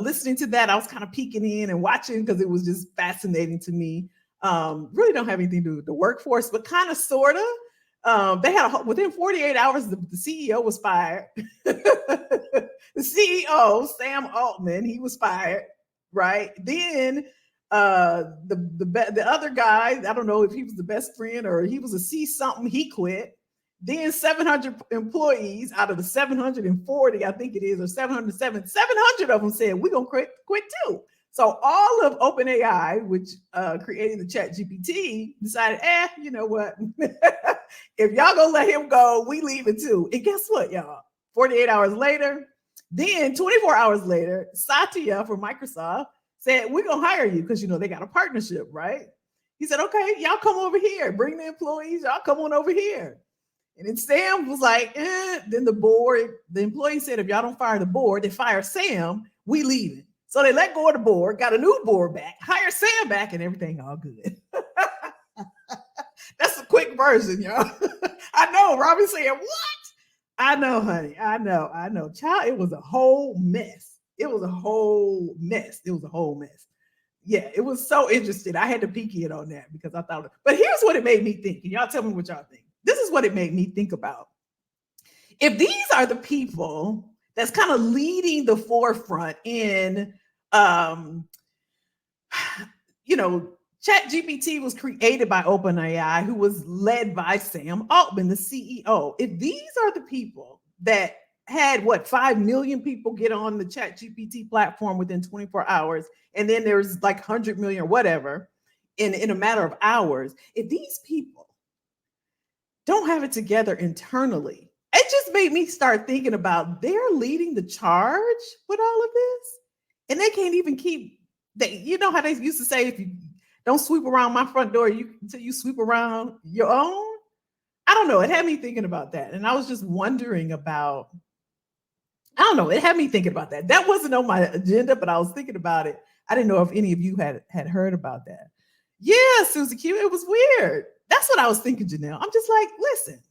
listening to that, I was kind of peeking in and watching because it was just fascinating to me. Really don't have anything to do with the workforce, but kind of, sort of. They had within 48 hours, the CEO was fired. The CEO, Sam Altman, he was fired, right? Then the other guy, I don't know if he was the best friend or he was a C something, he quit. Then 700 employees out of the 740, I think it is, or 707, 700 of them said, we're going to quit too. So all of OpenAI, which created the Chat GPT, decided, you know what? If y'all gonna let him go, we leaving too. And guess what, y'all? 48 hours later, then 24 hours later, Satya from Microsoft said, we're gonna hire you because, you know, they got a partnership, right? He said, okay, y'all come over here. Bring the employees. Y'all come on over here. And then Sam was like, Then the employee said, if y'all don't fire the board, they fire Sam, we leaving. So they let go of the board, got a new board back, hired Sam back, and everything all good. That's a quick version, y'all. I know, Robin said, what? I know, honey. I know. Child, it was a whole mess. It was a whole mess. Yeah, it was so interesting. I had to peek in on that because I thought, but here's what it made me think. And y'all tell me what y'all think. This is what it made me think about. If these are the people that's kind of leading the forefront in, you know, ChatGPT was created by OpenAI, who was led by Sam Altman, the CEO. If these are the people that had 5 million people get on the ChatGPT platform within 24 hours, and then there's like 100 million or whatever in a matter of hours, if these people don't have it together internally, it just made me start thinking about they're leading the charge with all of this, and they can't even keep. You know how they used to say, if you don't sweep around my front door until you sweep around your own. I don't know. It had me thinking about that, and I was just wondering about. I don't know. It had me thinking about that. That wasn't on my agenda, but I was thinking about it. I didn't know if any of you had heard about that. Yeah, Susie Q. It was weird. That's what I was thinking, Janelle. I'm just like, listen,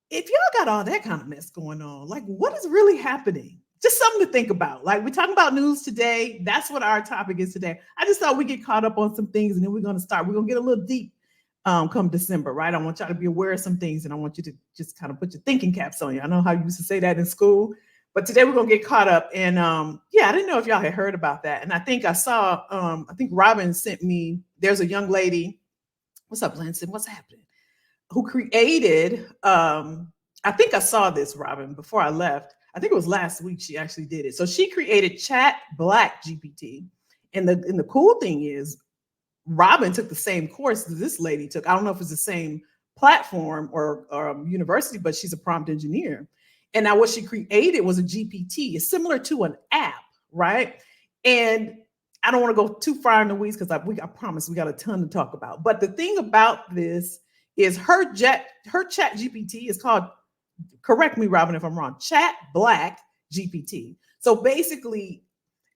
if y'all got all that kind of mess going on, like, what is really happening? Just something to think about. Like, we're talking about news today. That's what our topic is today. I just thought we'd get caught up on some things, and then we're going to get a little deep come December, right? I want y'all to be aware of some things, and I want you to just kind of put your thinking caps on you. I know how you used to say that in school, but today we're going to get caught up. And yeah, I didn't know if y'all had heard about that. And I think I saw, I think Robin sent me, there's a young lady. What's up, Lansing? What's happening? Who created, I think I saw this, Robin, before I left. I think it was last week she actually did it. So she created Chat Black GPT. And the cool thing is, Robin took the same course that this lady took. I don't know if it's the same platform or university, but she's a prompt engineer. And now what she created was a GPT. It's similar to an app, right? And I don't want to go too far in the weeds because I promise we got a ton to talk about. But the thing about this is her Chat GPT is called, correct me, Robin, if I'm wrong, Chat Black GPT. So basically,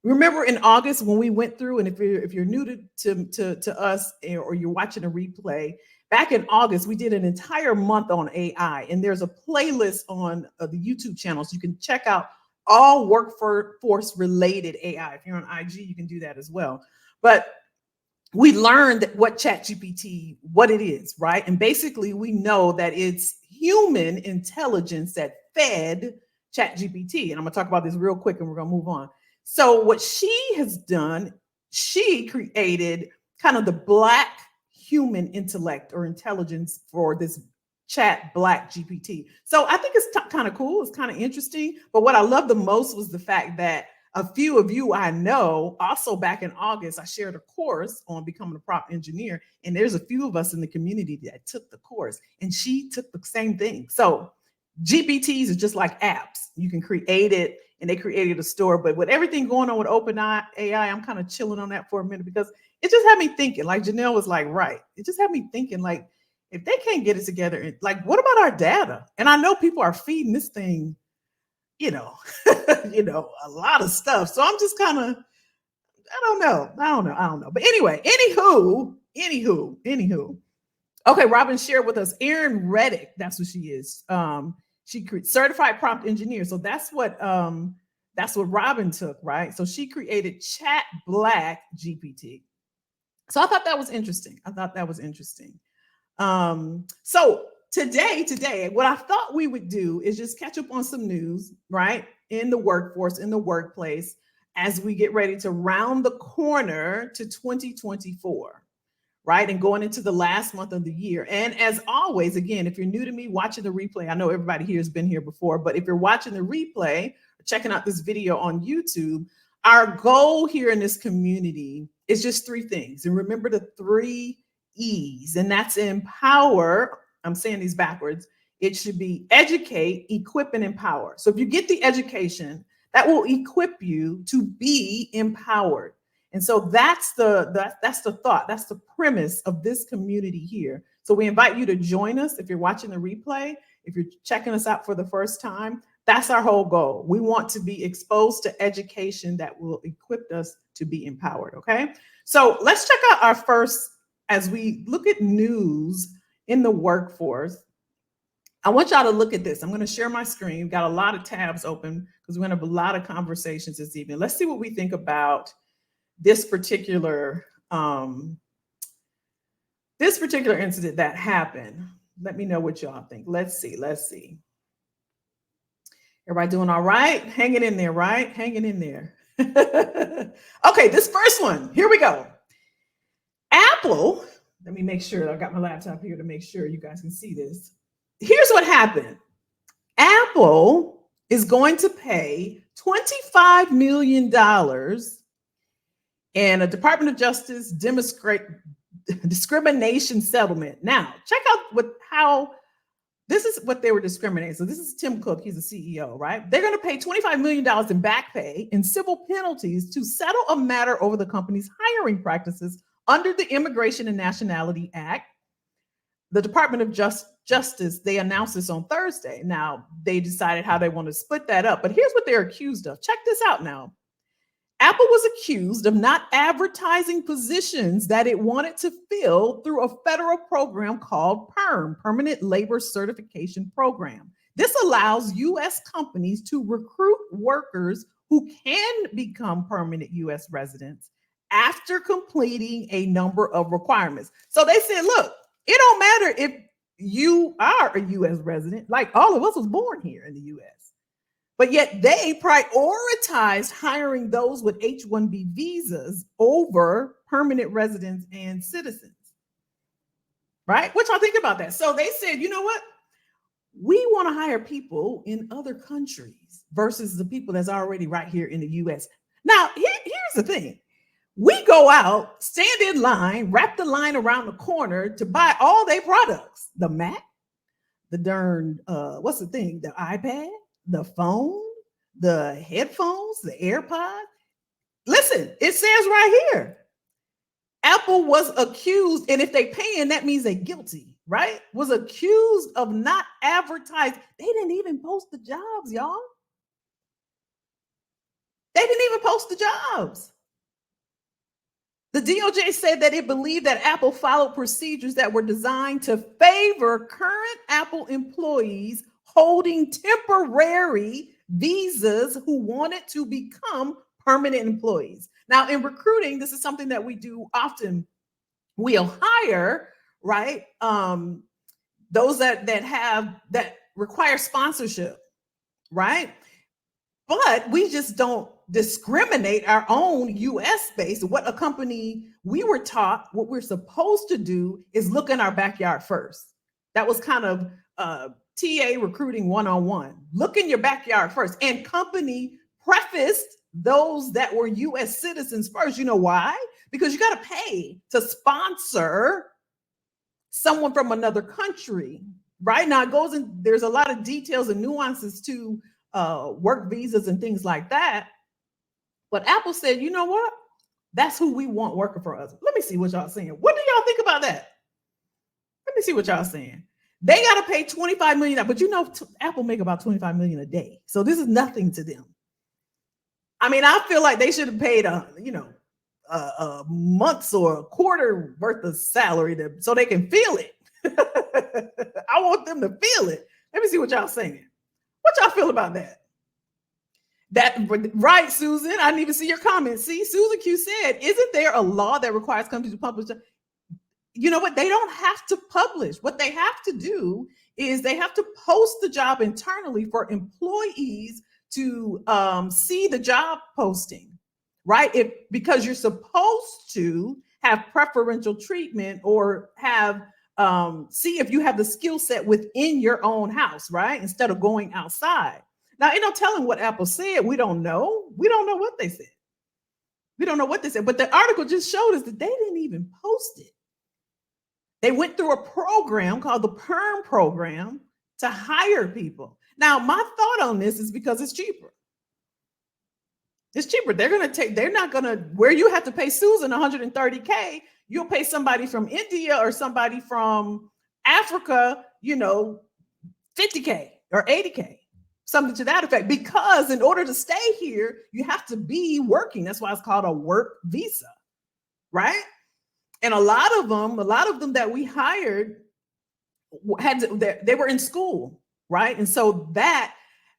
remember in August when we went through, and if you're new to us or you're watching a replay, back in August, we did an entire month on AI, and there's a playlist on the YouTube channel, so you can check out all workforce related AI. If you're on IG, you can do that as well. But we learned what ChatGPT, what it is, right? And basically, we know that it's human intelligence that fed ChatGPT. And I'm gonna talk about this real quick, and we're gonna move on. So what she has done, she created kind of the Black human intellect or intelligence for this Chat Black GPT. So I think it's kind of cool. It's kind of interesting. But what I love the most was the fact that a few of you I know, also back in August, I shared a course on becoming a prompt engineer. And there's a few of us in the community that took the course, and she took the same thing. So GPTs are just like apps. You can create it, and they created a store. But with everything going on with OpenAI, I'm kind of chilling on that for a minute because it just had me thinking, like Janelle was like, right. It just had me thinking, like, if they can't get it together, like, what about our data? And I know people are feeding this thing, you know, a lot of stuff. So I'm just kind of, I don't know. But anyway, anywho. Okay, Robin shared with us Erin Reddick. That's what she is. She certified prompt engineer. So that's what That's what Robin took, right? So she created Chat Black GPT. So I thought that was interesting. So today, what I thought we would do is just catch up on some news, right? In the workforce, in the workplace, as we get ready to round the corner to 2024, right? And going into the last month of the year. And as always, again, if you're new to me watching the replay, I know everybody here has been here before, but if you're watching the replay, checking out this video on YouTube, our goal here in this community is just three things. And remember the three E's, and that's empower. I'm saying these backwards. It should be educate, equip, and empower. So if you get the education, that will equip you to be empowered. And so that's the thought, that's the premise of this community here. So we invite you to join us if you're watching the replay, if you're checking us out for the first time. That's our whole goal. We want to be exposed to education that will equip us to be empowered. Okay. So let's check out our first, as we look at news in the workforce. I want y'all to look at this. I'm going to share my screen. We've got a lot of tabs open because we're going to have a lot of conversations this evening. Let's see what we think about this particular incident that happened. Let me know what y'all think. Let's see. Everybody doing all right? Hanging in there, right? Hanging in there. Okay, this first one. Here we go. Apple, let me make sure. I got my laptop here to make sure you guys can see this. Here's what happened. Apple is going to pay $25 million in a Department of Justice discrimination settlement. Now, check out how this is what they were discriminating. So this is Tim Cook. He's the CEO, right? They're going to pay $25 million in back pay and civil penalties to settle a matter over the company's hiring practices under the Immigration and Nationality Act. The Department of Justice, they announced this on Thursday. Now, they decided how they want to split that up. But here's what they're accused of. Check this out now. Apple was accused of not advertising positions that it wanted to fill through a federal program called PERM, Permanent Labor Certification Program. This allows U.S. companies to recruit workers who can become permanent U.S. residents after completing a number of requirements. So they said, look, it don't matter if you are a U.S. resident, like all of us was born here in the U.S., but yet they prioritized hiring those with H-1B visas over permanent residents and citizens, right? What y'all think about that? So they said, you know what? We want to hire people in other countries versus the people that's already right here in the U.S. Now, here's the thing. We go out, stand in line, wrap the line around the corner to buy all their products. The Mac, the darn, what's the thing? The iPad, the phone, the headphones, the AirPods. Listen, it says right here, Apple was accused, and if they paying, that means they're guilty, right? Was accused of not advertising. They didn't even post the jobs, y'all. They didn't even post the jobs. The DOJ said that it believed that Apple followed procedures that were designed to favor current Apple employees holding temporary visas who wanted to become permanent employees. Now, in recruiting, this is something that we do often. We'll hire, right? Those that require sponsorship, right? But we just don't discriminate our own US base. What a company, we were taught what we're supposed to do is look in our backyard first. That was kind of TA recruiting 101. Look in your backyard first. And company prefaced those that were US citizens first. You know why? Because you got to pay to sponsor someone from another country, right? Now it goes in, there's a lot of details and nuances to work visas and things like that. But Apple said, you know what? That's who we want working for us. Let me see what y'all saying. What do y'all think about that? Let me see what y'all saying. They got to pay $25 million, but you know, Apple make about $25 million a day. So this is nothing to them. I mean, I feel like they should have paid a month's or a quarter worth of salary so they can feel it. I want them to feel it. Let me see what y'all saying. What y'all feel about that? That right, Susan. I didn't even see your comment. See, Susan Q said, "Isn't there a law that requires companies to publish?" You know what? They don't have to publish. What they have to do is they have to post the job internally for employees to see the job posting, right? If because you're supposed to have preferential treatment or have see if you have the skill set within your own house, right? Instead of going outside. Now, ain't no telling what Apple said. We don't know. We don't know what they said. We don't know what they said. But the article just showed us that they didn't even post it. They went through a program called the PERM program to hire people. Now, my thought on this is because it's cheaper. It's cheaper. They're not going to, where you have to pay Susan $130K, you'll pay somebody from India or somebody from Africa, 50K or 80K, something to that effect. Because in order to stay here, you have to be working. That's why it's called a work visa, right? And a lot of them that we hired they were in school, right? And so that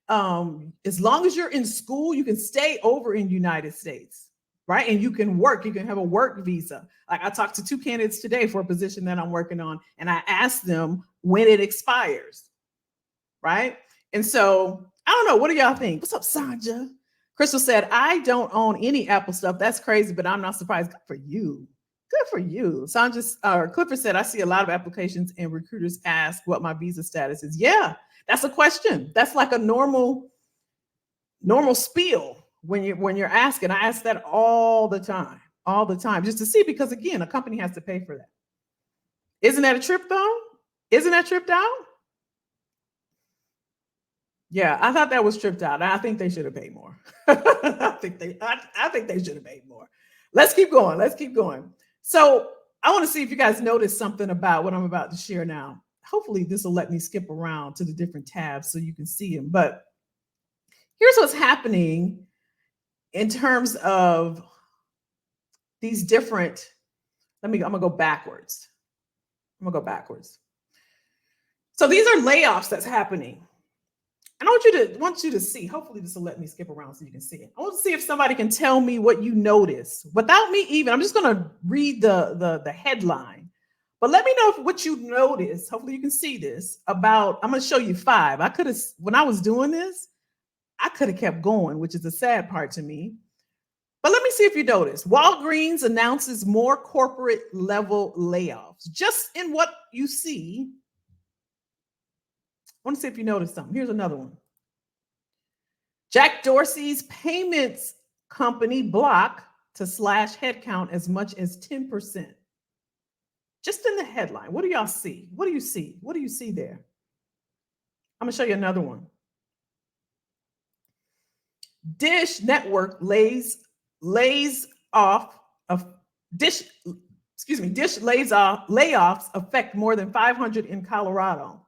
as long as you're in school, you can stay over in the United States, right? And you can work. You can have a work visa. Like I talked to 2 candidates today for a position that I'm working on, and I asked them when it expires, right? And so I don't know. What do y'all think? What's up, Sanja? Crystal said, "I don't own any Apple stuff. That's crazy, but I'm not surprised. Good for you. Good for you." Clifford said, "I see a lot of applications and recruiters ask what my visa status is." Yeah, that's a question. That's like a normal spiel when you're asking. I ask that all the time, just to see, because again, a company has to pay for that. Isn't that a trip though? Isn't that tripped out? Yeah, I thought that was tripped out. I think they should have paid more. I think they should have paid more. Let's keep going. So I want to see if you guys notice something about what I'm about to share now. Hopefully this will let me skip around to the different tabs so you can see them. But here's what's happening in terms of these different, I'm gonna go backwards. So these are layoffs that's happening. And I want you to see, hopefully this will let me skip around so you can see it. I want to see if somebody can tell me what you notice without me even, I'm just going to read the headline, but let me know what you notice. Hopefully you can see this about, I'm going to show you 5. When I was doing this, I could have kept going, which is the sad part to me. But let me see if you notice. Walgreens announces more corporate level layoffs. Just in what you see, I want to see if you notice something. Here's another one. Jack Dorsey's payments company Block to slash headcount as much as 10%. Just in the headline. What do y'all see? What do you see? What do you see there? I'm going to show you another one. Dish Network lays off Dish layoffs affect more than 500 in Colorado.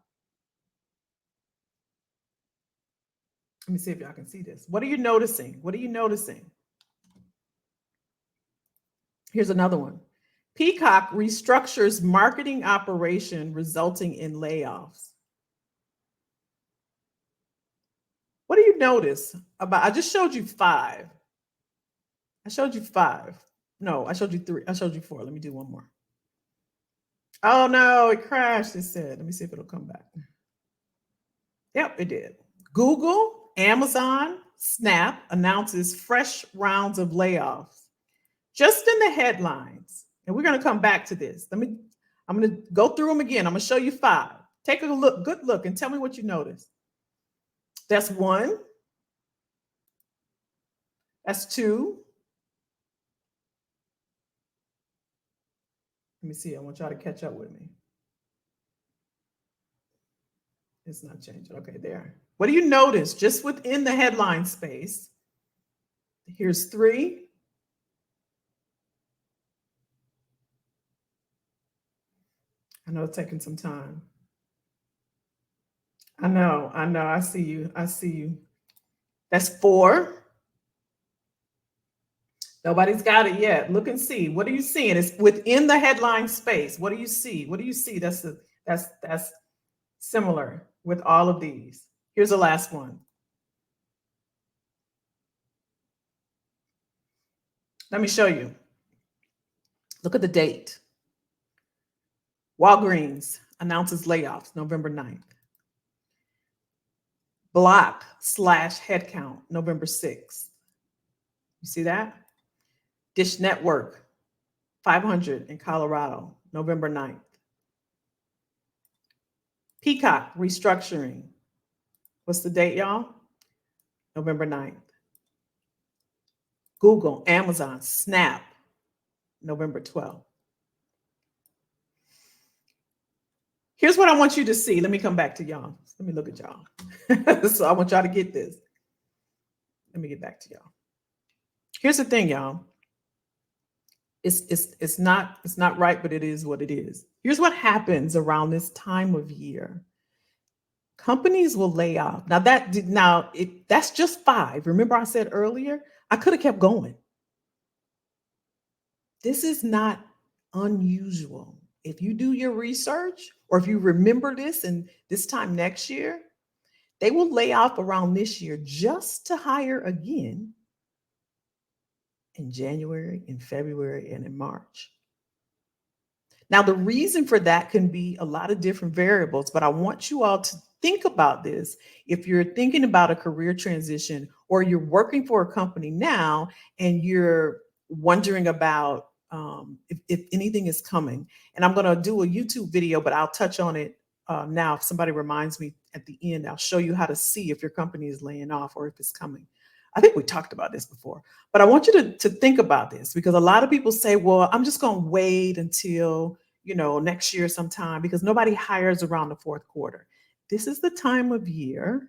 Let me see if y'all can see this. What are you noticing? Here's another one. Peacock restructures marketing operation resulting in layoffs. What do you notice about? I just showed you 5. No, I showed you 3. I showed you 4. Let me do one more. Oh no, it crashed. It said, let me see if it'll come back. Yep, it did. Google, Amazon, Snap announces fresh rounds of layoffs. Just in the headlines. And we're going to come back to this. I'm going to go through them again. I'm going to show you 5. Take a look, good look, and tell me what you notice. That's 1. That's 2. Let me see. I want y'all to catch up with me. It's not changing. Okay, there. What do you notice just within the headline space? Here's 3. I know it's taking some time. I know. I see you. That's 4. Nobody's got it yet. Look and see. What are you seeing? It's within the headline space. What do you see? That's similar with all of these. Here's the last one. Let me show you. Look at the date. Walgreens announces layoffs November 9th. Block/headcount November 6th. You see that? Dish Network 500 in Colorado November 9th. Peacock restructuring. What's the date, y'all? November 9th. Google, Amazon, Snap, November 12th. Here's what I want you to see. Let me come back to y'all. Let me look at y'all. So I want y'all to get this. Let me get back to y'all. Here's the thing, y'all. It's not right, but it is what it is. Here's what happens around this time of year. Companies will lay off. That's just 5. Remember I said earlier, I could have kept going. This is not unusual. If you do your research or if you remember this and this time next year, they will lay off around this year just to hire again in January, in February, and in March. Now, the reason for that can be a lot of different variables, but I want you all to think about this. If you're thinking about a career transition or you're working for a company now and you're wondering about if anything is coming, and I'm going to do a YouTube video, but I'll touch on it now. If somebody reminds me at the end, I'll show you how to see if your company is laying off or if it's coming. I think we talked about this before, but I want you to think about this because a lot of people say, well, I'm just going to wait until, next year sometime because nobody hires around the fourth quarter. This is the time of year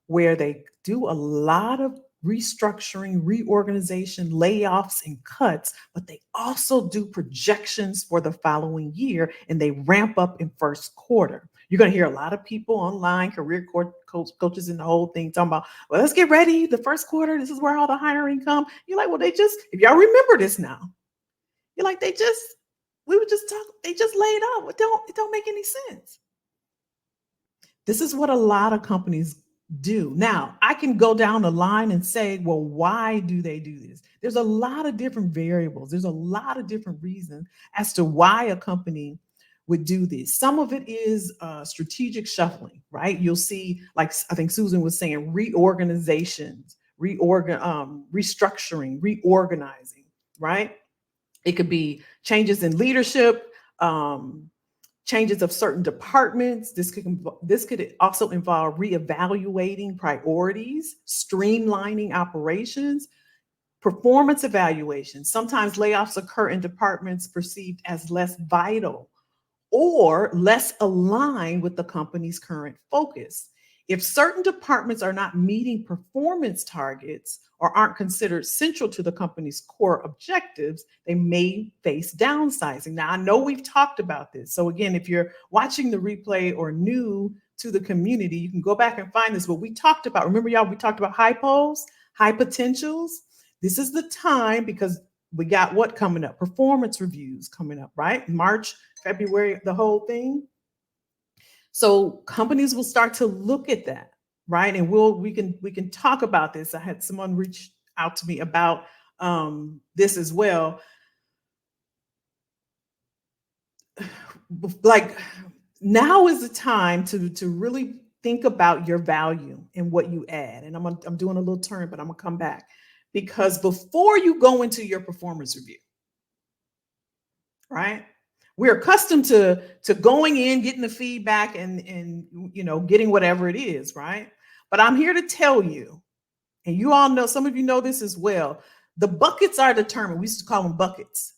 where they do a lot of restructuring, reorganization, layoffs, and cuts, but they also do projections for the following year and they ramp up in first quarter. You're going to hear a lot of people online, career coaches and the whole thing talking about, well, let's get ready. The first quarter, this is where all the hiring come. You're like, well, if y'all remember this now, you're like, they just laid off. It don't make any sense. This is what a lot of companies do. Now, I can go down the line and say, well, why do they do this? There's a lot of different variables. There's a lot of different reasons as to why a company would do this. Some of it is strategic shuffling, right? You'll see, like I think Susan was saying, reorganizations, restructuring, reorganizing, right? It could be changes in leadership, changes of certain departments. This could also involve reevaluating priorities, streamlining operations, performance evaluation. Sometimes layoffs occur in departments perceived as less vital or less aligned with the company's current focus. If certain departments are not meeting performance targets or aren't considered central to the company's core objectives, they may face downsizing. Now, I know we've talked about this. So again, if you're watching the replay or new to the community, you can go back and find this. What we talked about, remember y'all, we talked about hypos, high potentials. This is the time because we got what coming up? Performance reviews coming up, right? March, February, the whole thing. So companies will start to look at that, right? And we can talk about this. I had someone reach out to me about this as well. Like now is the time to really think about your value and what you add. And I'm doing a little turn, but I'm gonna come back because before you go into your performance review, right? We're accustomed to going in, getting the feedback and getting whatever it is, right? But I'm here to tell you, and you all know, some of you know this as well, the buckets are determined. We used to call them buckets.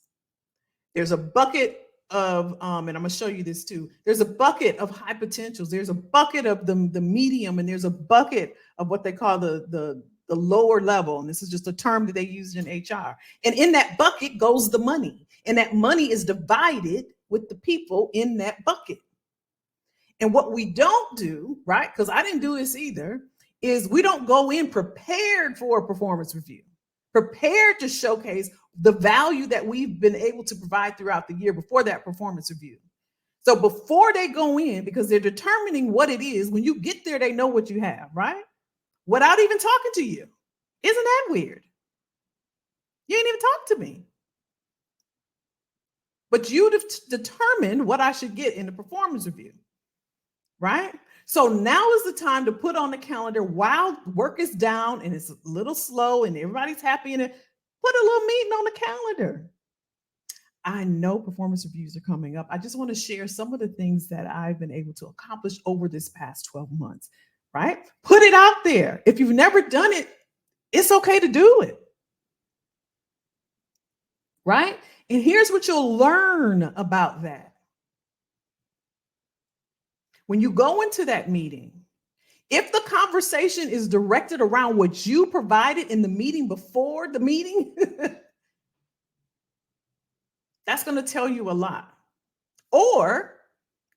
There's a bucket of, and I'm going to show you this too. There's a bucket of high potentials. There's a bucket of the medium, and there's a bucket of what they call the lower level. And this is just a term that they used in HR. And in that bucket goes the money. And that money is divided with the people in that bucket. And what we don't do, right, because I didn't do this either, is we don't go in prepared for a performance review, prepared to showcase the value that we've been able to provide throughout the year before that performance review. So before they go in, because they're determining what it is, when you get there, they know what you have, right? Without even talking to you. Isn't that weird? You ain't even talked to me. But you determined what I should get in the performance review, right? So now is the time to put on the calendar while work is down and it's a little slow and everybody's happy in it. Put a little meeting on the calendar. I know performance reviews are coming up. I just want to share some of the things that I've been able to accomplish over this past 12 months, right? Put it out there. If you've never done it, it's okay to do it, right? And here's what you'll learn about that. When you go into that meeting, if the conversation is directed around what you provided in the meeting before the meeting, that's going to tell you a lot. Or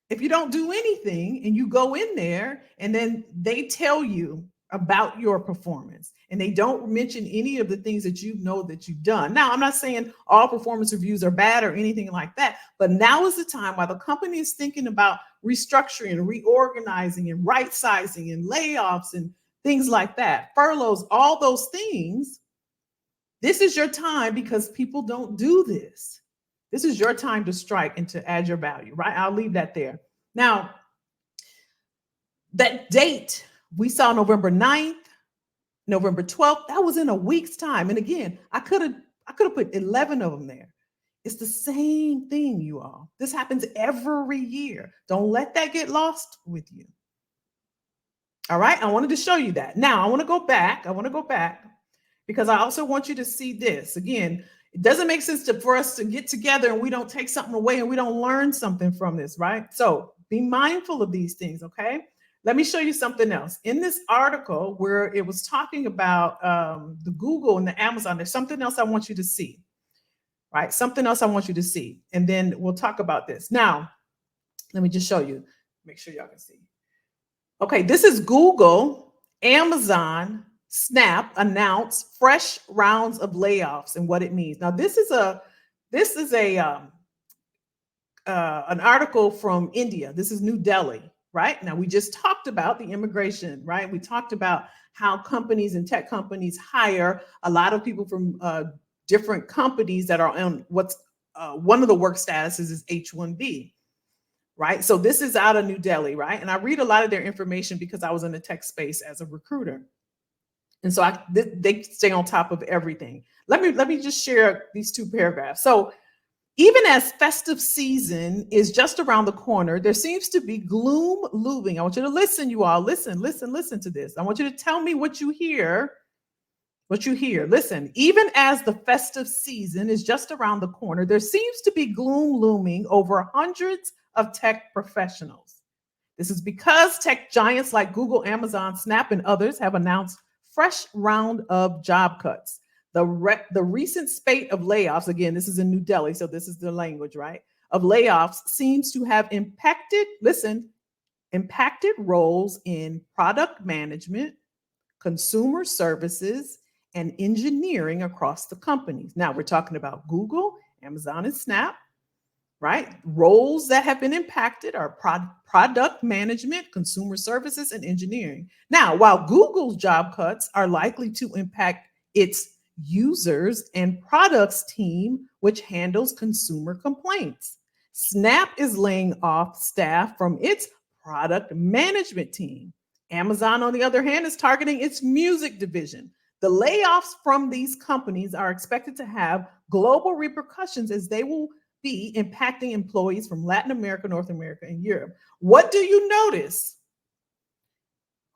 if you don't do anything and you go in there and then they tell you about your performance and they don't mention any of the things that you know that you've done. Now, I'm not saying all performance reviews are bad or anything like that, but now is the time while the company is thinking about restructuring, reorganizing, and right sizing and layoffs and things like that, furloughs, all those things. This is your time because people don't do this. This is your time to strike and to add your value, right? I'll leave that there. Now, that date, we saw November 9th, November 12th, that was in a week's time. And again, I could have put 11 of them there. It's the same thing, you all. This happens every year. Don't let that get lost with you. All right, I wanted to show you that. Now, I want to go back because I also want you to see this. Again, it doesn't make sense for us to get together and we don't take something away and we don't learn something from this, right? So be mindful of these things, okay? Let me show you something else. In this article where it was talking about the Google and the Amazon, there's something else I want you to see, right? Something else I want you to see. And then we'll talk about this. Now, let me just show you, make sure y'all can see. Okay, this is Google, Amazon, Snap announce fresh rounds of layoffs and what it means. Now, this is an article from India. This is New Delhi, right? Now, we just talked about the immigration, right? We talked about how companies and tech companies hire a lot of people from different companies that are on what's one of the work statuses is H-1B. Right. So this is out of New Delhi. Right. And I read a lot of their information because I was in the tech space as a recruiter. And so they stay on top of everything. Let me just share these two paragraphs. So even as festive season is just around the corner, there seems to be gloom looming. I want you to listen, you all. Listen to this. I want you to tell me what you hear. Listen, even as the festive season is just around the corner, there seems to be gloom looming over hundreds of tech professionals. This is because tech giants like Google, Amazon, Snap, and others have announced fresh round of job cuts. The recent spate of layoffs, again, this is in New Delhi, so this is the language, right? Of layoffs seems to have impacted roles in product management, consumer services, and engineering across the companies. Now we're talking about Google, Amazon, and Snap. Right? Roles that have been impacted are product management, consumer services, and engineering. Now, while Google's job cuts are likely to impact its users and products team, which handles consumer complaints, Snap is laying off staff from its product management team. Amazon, on the other hand, is targeting its music division. The layoffs from these companies are expected to have global repercussions as they will be impacting employees from Latin America, North America, and Europe. What do you notice?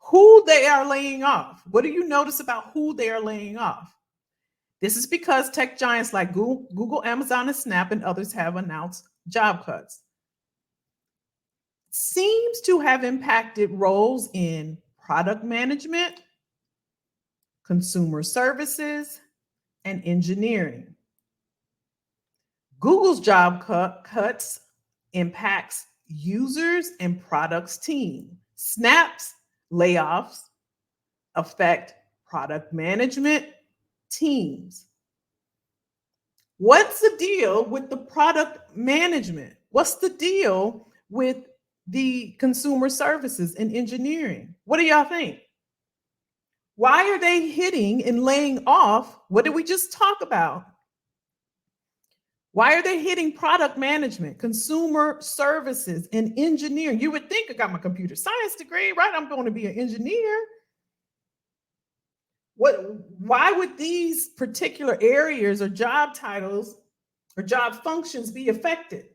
Who they are laying off. What do you notice about who they are laying off? This is because tech giants like Google, Amazon, and Snap and others have announced job cuts. Seems to have impacted roles in product management, consumer services, and engineering. Google's job cuts impacts users and products team. Snap's layoffs affect product management teams. What's the deal with the product management? What's the deal with the consumer services and engineering? What do y'all think? Why are they hitting and laying off? What did we just talk about? Why are they hitting product management, consumer services, and engineering? You would think I got my computer science degree, right? I'm going to be an engineer. Why would these particular areas or job titles or job functions be affected?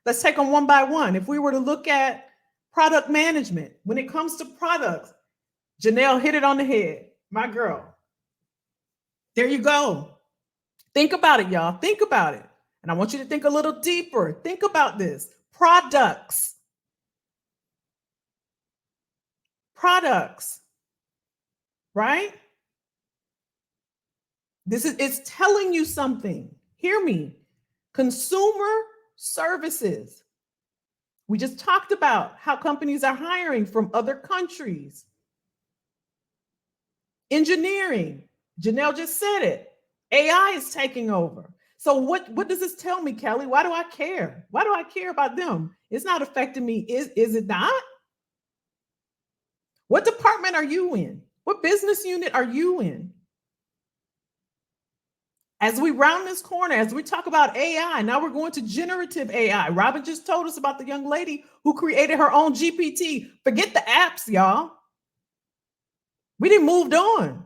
Let's take them one by one. If we were to look at product management, when it comes to products, Janelle hit it on the head. My girl. There you go. Think about it, y'all. Think about it. And I want you to think a little deeper. Think about this. Products. Products. Right? It's telling you something. Hear me. Consumer services. We just talked about how companies are hiring from other countries. Engineering. Janelle just said it. AI is taking over. So what does this tell me, Kelly? Why do I care? Why do I care about them? It's not affecting me. Is it not? What department are you in? What business unit are you in? As we round this corner, as we talk about AI, now we're going to generative AI. Robin just told us about the young lady who created her own GPT. Forget the apps, y'all. We didn't moved on.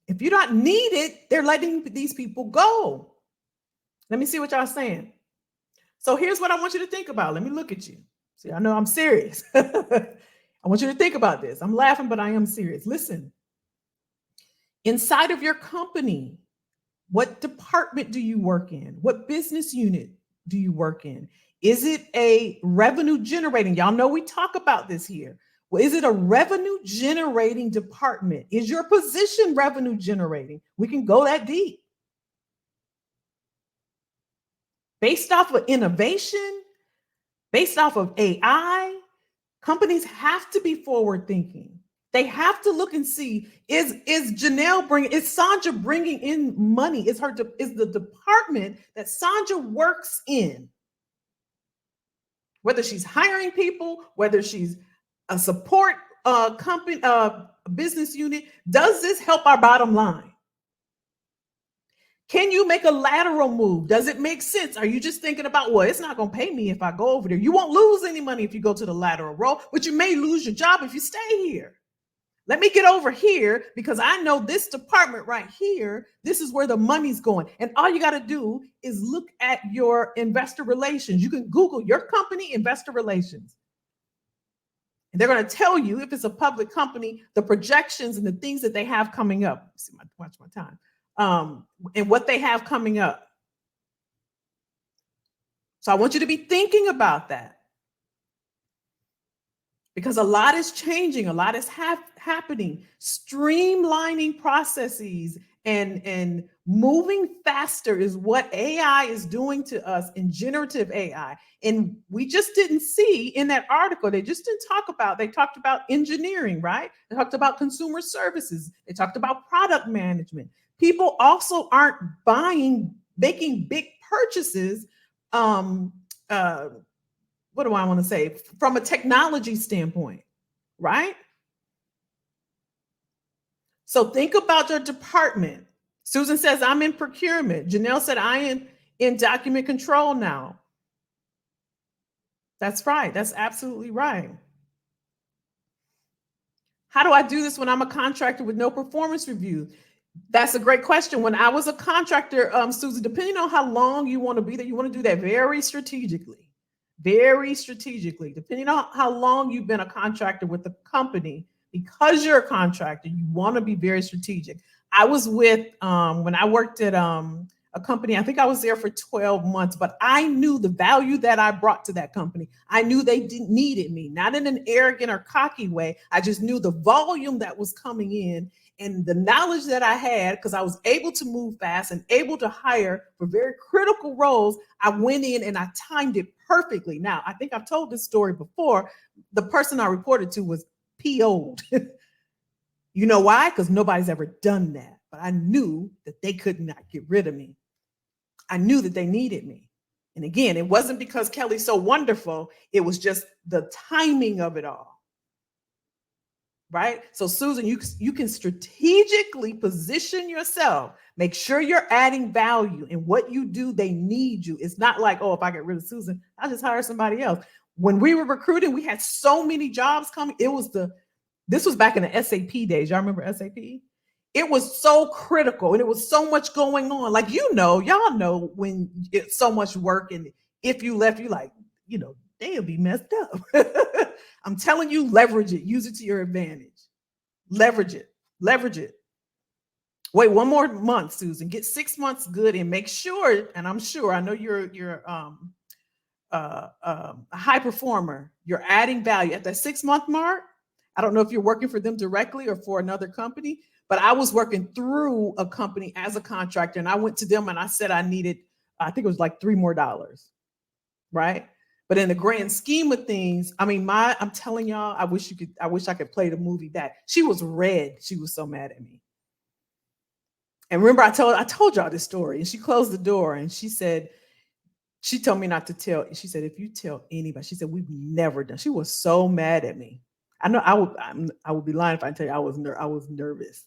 If you don't need it, they're letting these people go. Let me see what y'all saying. So here's what I want you to think about. Let me look at you. See, I know I'm serious. I want you to think about this. I'm laughing, but I am serious. Listen, inside of your company, what department do you work in? What business unit do you work in? Is it a revenue generating? Y'all know we talk about this here. Well, is it a revenue generating department? Is your position revenue generating? We can go that deep. Based off of innovation, based off of AI, companies have to be forward thinking. They have to look and see, is Sandra bringing in money? Is the department that Sandra works in, whether she's hiring people, whether she's a support company, business unit, does this help our bottom line? Can you make a lateral move? Does it make sense? Are you just thinking about, well, it's not going to pay me if I go over there? You won't lose any money if you go to the lateral role, but you may lose your job if you stay here. Let me get over here because I know this department right here, this is where the money's going. And all you got to do is look at your investor relations. You can Google your company investor relations. And they're going to tell you, if it's a public company, the projections and the things that they have coming up. Watch my time. And what they have coming up. So I want you to be thinking about that. Because a lot is changing, a lot is happening, streamlining processes and moving faster is what AI is doing to us in generative AI. And we just didn't see in that article, they talked about engineering, right? They talked about consumer services. They talked about product management. People also aren't making big purchases, what do I want to say? From a technology standpoint, right? So think about your department. Susan says, I'm in procurement. Janelle said, I am in document control now. That's right. That's absolutely right. How do I do this when I'm a contractor with no performance review? That's a great question. When I was a contractor, Susan, depending on how long you want to be there, you want to do that very strategically. Very strategically, depending on how long you've been a contractor with the company, because you're a contractor, you want to be very strategic. I was with, when I worked at a company, I think I was there for 12 months, but I knew the value that I brought to that company. I knew they needed me, not in an arrogant or cocky way. I just knew the volume that was coming in and the knowledge that I had, because I was able to move fast and able to hire for very critical roles. I went in and I timed it perfectly. Now, I think I've told this story before. The person I reported to was PO'd. You know why? Because nobody's ever done that. But I knew that they could not get rid of me. I knew that they needed me. And again, it wasn't because Kelly's so wonderful. It was just the timing of it all. right? So Susan, you can strategically position yourself. Make sure you're adding value in what you do. They need you. It's not like, oh, if I get rid of Susan, I'll just hire somebody else. When we were recruiting, we had so many jobs coming. This was back in the SAP days. Y'all remember SAP? It was so critical and it was so much going on. Like, y'all know when it's so much work, and if you left, you like, they'll be messed up. I'm telling you, leverage it, use it to your advantage. Leverage it, leverage it. Wait one more month, Susan. Get 6 months good and make sure, and I'm sure, I know you're a high performer. You're adding value at that 6 month mark. I don't know if you're working for them directly or for another company, but I was working through a company as a contractor, and I went to them and I said I needed, I think it was like $3 more, right? But in the grand scheme of things, I mean, I'm telling y'all, I wish I could play the movie back. She was red. She was so mad at me. And remember, I told y'all this story, and she closed the door and she told me not to tell. She said, if you tell anybody, she said, we've never done. She was so mad at me. I know I would be lying if I tell you I was nervous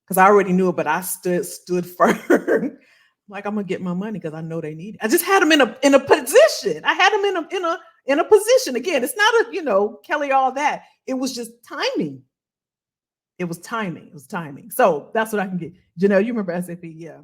because I already knew it, but I stood firm. Like, I'm gonna get my money because I know they need it. I just had them in a position. I had them in a position. Again, it's not Kelly, all that. It was just timing. It was timing. It was timing. So that's what I can get. Janelle, you remember SAP? Yeah.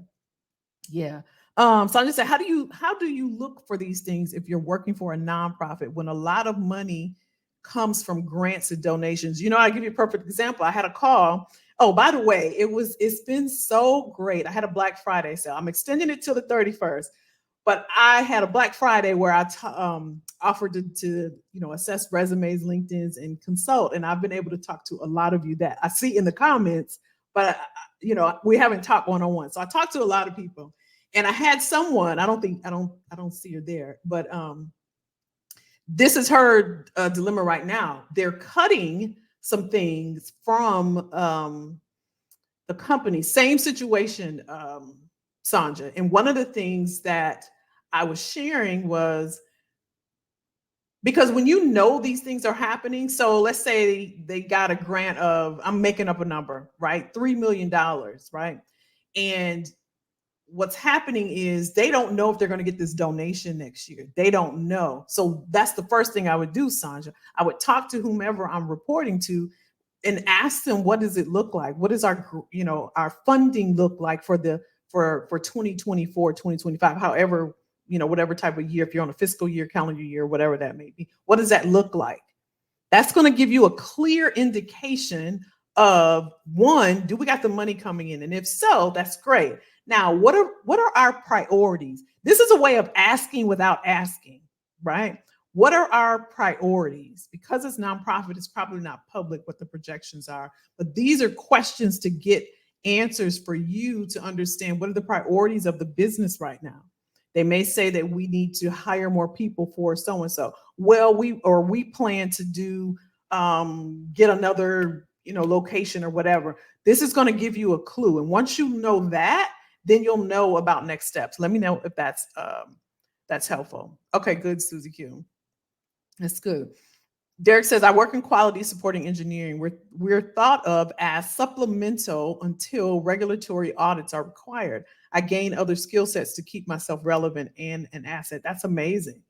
Yeah. So I just said, how do you look for these things if you're working for a nonprofit when a lot of money comes from grants and donations? I'll give you a perfect example. I had a call. Oh, by the way, it's been so great. I had a Black Friday sale. I'm extending it till the 31st. But I had a Black Friday where I offered to assess resumes, LinkedIn's, and consult. And I've been able to talk to a lot of you that I see in the comments, but we haven't talked one-on-one. So I talked to a lot of people, and I had someone. I don't see her there, but this is her dilemma right now. They're cutting some things from the company. Same situation, Sanja. And one of the things that I was sharing was, because when these things are happening, so let's say they got a grant of, I'm making up a number, right? $3 million, right? And what's happening is they don't know if they're going to get this donation next year. They don't know. So that's the first thing I would do, Sanja. I would talk to whomever I'm reporting to and ask them, what does it look like? What does our funding look like for 2024, 2025, however, whatever type of year, if you're on a fiscal year, calendar year, whatever that may be, what does that look like? That's going to give you a clear indication of, one, do we got the money coming in? And if so, that's great. Now, what are our priorities? This is a way of asking without asking, right? What are our priorities? Because it's nonprofit, it's probably not public what the projections are, but these are questions to get answers for you to understand what are the priorities of the business right now. They may say that we need to hire more people for so and so. Well, we plan to do get another location or whatever. This is going to give you a clue, and once you know that, then you'll know about next steps. Let me know if that's helpful. Okay, good, Susie Q. That's good. Derek says, I work in quality supporting engineering. We're thought of as supplemental until regulatory audits are required. I gain other skill sets to keep myself relevant and an asset. That's amazing.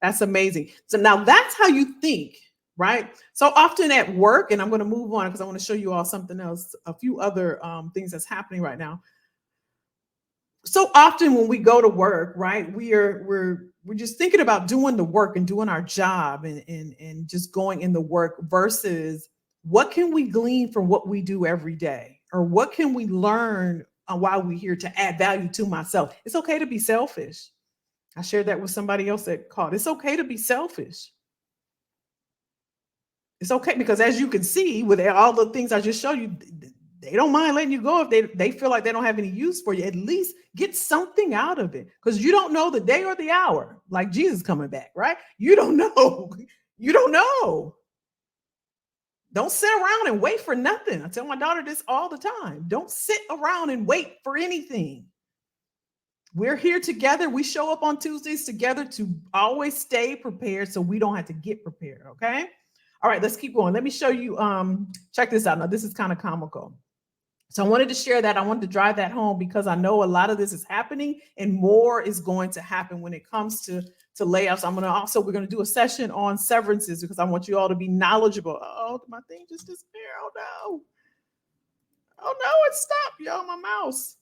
That's amazing. So now that's how you think, right? So often at work, and I'm going to move on because I want to show you all something else, a few other things that's happening right now. So often when we go to work, right, we're just thinking about doing the work and doing our job and just going in the work versus what can we glean from what we do every day, or what can we learn while we're here to add value to myself. It's okay to be selfish. I shared that with somebody else that called. It's okay to be selfish. It's okay, because as you can see with all the things I just showed you, they don't mind letting you go if they feel like they don't have any use for you. At least get something out of it, because you don't know the day or the hour, like Jesus coming back, right? You don't know. You don't know. Don't sit around and wait for nothing. I tell my daughter this all the time. Don't sit around and wait for anything. We're here together. We show up on Tuesdays together to always stay prepared so we don't have to get prepared, okay? All right, let's keep going. Let me show you. Check this out. Now, this is kind of comical. So I wanted to share that. I wanted to drive that home because I know a lot of this is happening and more is going to happen when it comes to layoffs. We're going to do a session on severances because I want you all to be knowledgeable. Oh, my thing just disappeared. Oh no. Oh no, it stopped, y'all. My mouse.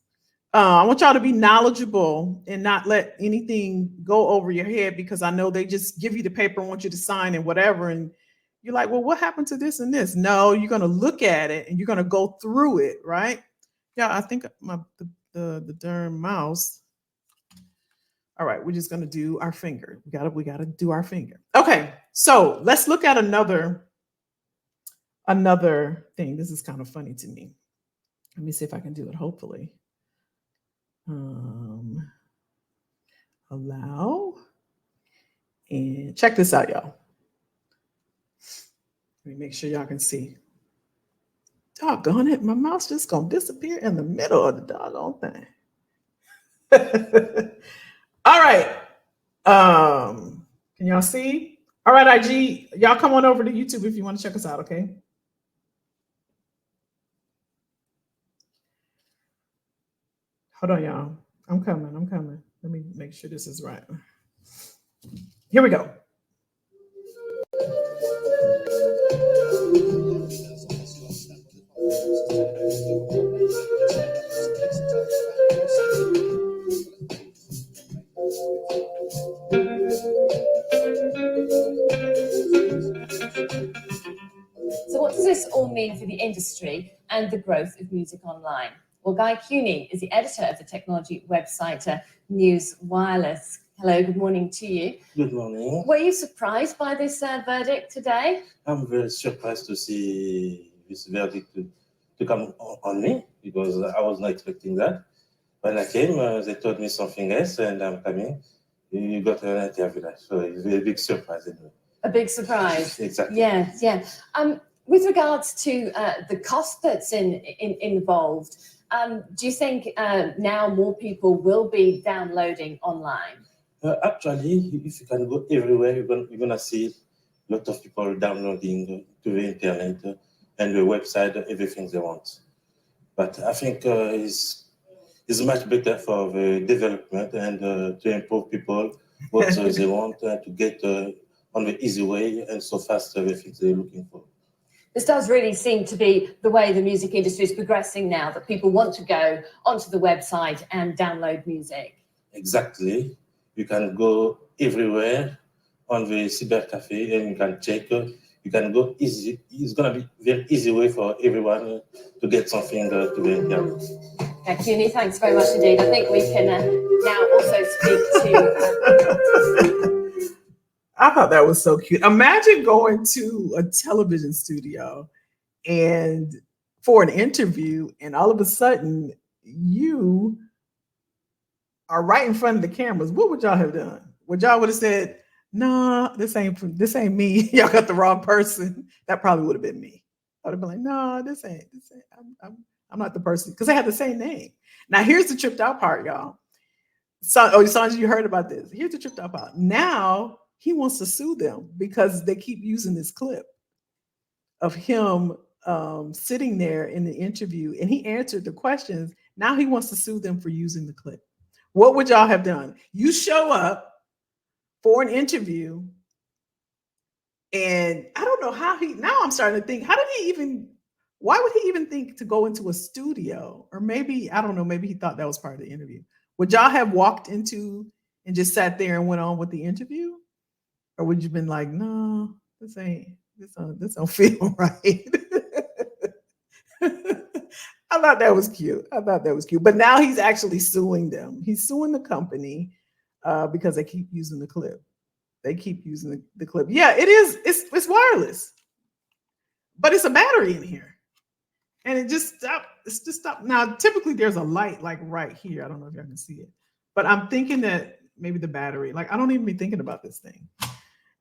I want y'all to be knowledgeable and not let anything go over your head because I know they just give you the paper and want you to sign and whatever. And you're like, well, what happened to this and this? No, you're going to look at it and you're going to go through it, right? Yeah, I think the darn mouse. All right, we're just going to do our finger. We got to do our finger. Okay, so let's look at another thing. This is kind of funny to me. Let me see if I can do it. Hopefully. Allow and check this out, y'all. Let me make sure y'all can see. Doggone it, my mouse just gonna disappear in the middle of the doggone thing. All right. Can y'all see? All right, IG, y'all come on over to YouTube if you want to check us out, okay? Hold on, y'all. I'm coming. Let me make sure this is right. Here we go. So what does this all mean for the industry and the growth of music online? Well, Guy Cuny is the editor of the technology website News Wireless. Hello, good morning to you. Good morning. Were you surprised by this verdict today? I'm very surprised to see this verdict to come on me because I was not expecting that. When I came, they told me something else, and I'm coming. You got an interview, so it's a big surprise anyway. A big surprise. Exactly. Yeah. With regards to the cost that's involved, do you think now more people will be downloading online? Actually, if you can go everywhere, you're gonna see a lot of people downloading to the internet and the website everything they want. But I think it's much better for the development and to improve people what they want to get on the easy way and so fast everything they're looking for. This does really seem to be the way the music industry is progressing now, that people want to go onto the website and download music. Exactly. You can go everywhere on the cyber cafe and you can check. You can go easy. It's going to be very easy way for everyone to get something to the internet. Okay, Cuny, thanks very much indeed. I think we can now also speak to... I thought that was so cute. Imagine going to a television studio and for an interview, and all of a sudden you are right in front of the cameras. What would y'all have done? Would y'all would have said, "Nah, this ain't me. Y'all got the wrong person." That probably would have been me. I would have been like, "No, this ain't. I'm not the person," because they had the same name. Now here's the tripped out part, y'all. Sanji, you heard about this. Here's the tripped out part. Now he wants to sue them because they keep using this clip of him sitting there in the interview and he answered the questions. Now he wants to sue them for using the clip. What would y'all have done? You show up for an interview and I don't know how now I'm starting to think, why would he even think to go into a studio? Or maybe, I don't know, maybe he thought that was part of the interview. Would y'all have walked into and just sat there and went on with the interview? Or would you have been like, no, this don't feel right? I thought that was cute. But now he's actually suing them. He's suing the company because they keep using the clip. The clip. Yeah, it is. It's wireless, but it's a battery in here, and it just stopped. It's just stopped. Now, typically there's a light like right here. I don't know if y'all can see it, but I'm thinking that maybe the battery. Like I don't even be thinking about this thing.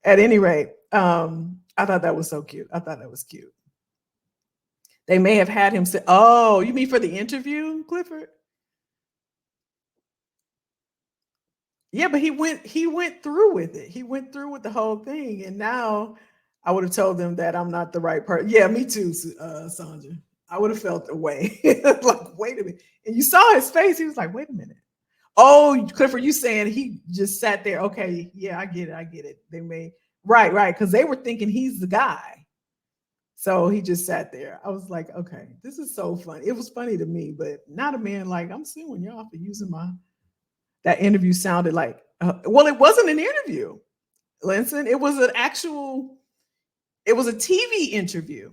At any rate, I thought that was so cute. I thought that was cute. They may have had him say, "Oh, you mean for the interview, Clifford?" Yeah, but he went through with it. He went through with the whole thing, and now I would have told them that I'm not the right person. Yeah, me too, Sandra. I would have felt away. Like, wait a minute. And you saw his face. He was like, wait a minute. Oh, Clifford, you saying he just sat there. Okay, yeah, I get it. I get it. They may, right, because they were thinking he's the guy. So he just sat there. I was like, okay, this is so funny. It was funny to me, but not a man like, I'm suing y'all for using that interview sounded like, well, it wasn't an interview, Linson. It was a TV interview.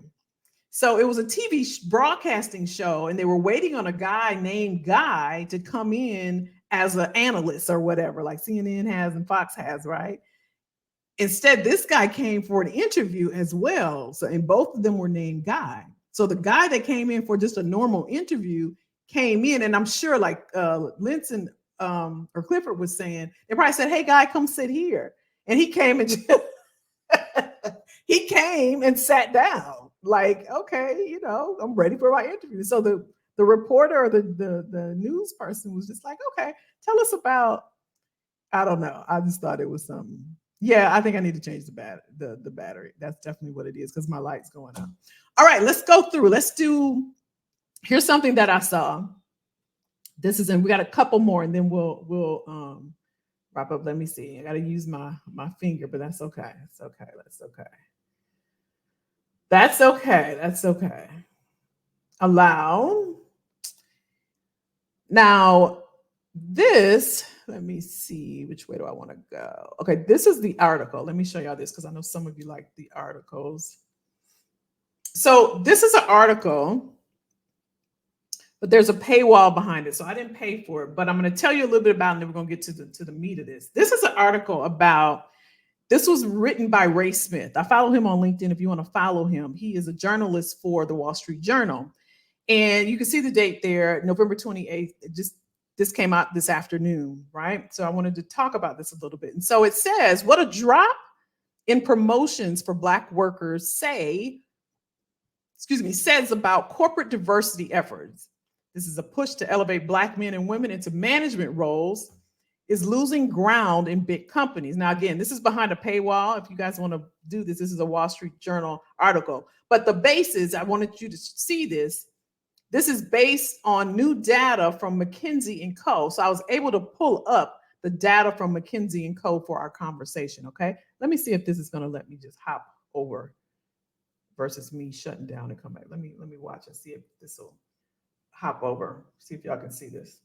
So it was a TV broadcasting show, and they were waiting on a guy named Guy to come in as an analyst or whatever, like CNN has and Fox has, right? Instead, this guy came for an interview as well. So, and both of them were named Guy. So the guy that came in for just a normal interview came in, and I'm sure like Linson or Clifford was saying, they probably said, hey, Guy, come sit here. And he came and he came and sat down. Like, okay, I'm ready for my interview. So the reporter or the news person was just like, okay, tell us about, I don't know. I just thought it was something. Yeah, I think I need to change the battery. That's definitely what it is because my light's going out. All right, let's go through. Here's something that I saw. We got a couple more and then we'll wrap up. Let me see. I got to use my finger, but that's okay. That's okay. That's okay. Allow. Now, let me see, which way do I want to go? Okay, this is the article. Let me show y'all this because I know some of you like the articles. So this is an article, but there's a paywall behind it. So I didn't pay for it, but I'm going to tell you a little bit about it, and then we're going to get to the meat of this. This is an article this was written by Ray Smith. I follow him on LinkedIn if you want to follow him. He is a journalist for the Wall Street Journal. And you can see the date there, November 28th. This came out this afternoon, right? So I wanted to talk about this a little bit. And so it says, what a drop in promotions for Black workers says about corporate diversity efforts. This is a push to elevate Black men and women into management roles is losing ground in big companies. Now, again, this is behind a paywall. If you guys want to do this is a Wall Street Journal article. But the basis, I wanted you to see this. This is based on new data from McKinsey & Co. So I was able to pull up the data from McKinsey & Co. for our conversation, okay? Let me see if this is going to let me just hop over versus me shutting down and come back. Let me watch and see if this will hop over. See if y'all can see this.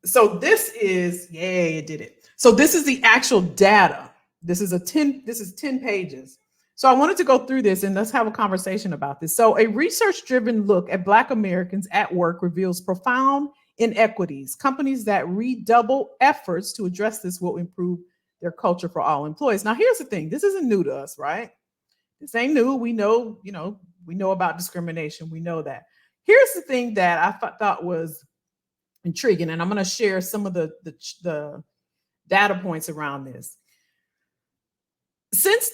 So this is, yay, it did it. So this is the actual data. This is 10 pages. So I wanted to go through this and let's have a conversation about this. So a research-driven look at Black Americans at work reveals profound inequities. Companies that redouble efforts to address this will improve their culture for all employees. Now, here's the thing. This isn't new to us, right? This ain't new. We know, we know about discrimination. We know that. Here's the thing that I thought was intriguing, and I'm going to share some of the data points around this. Since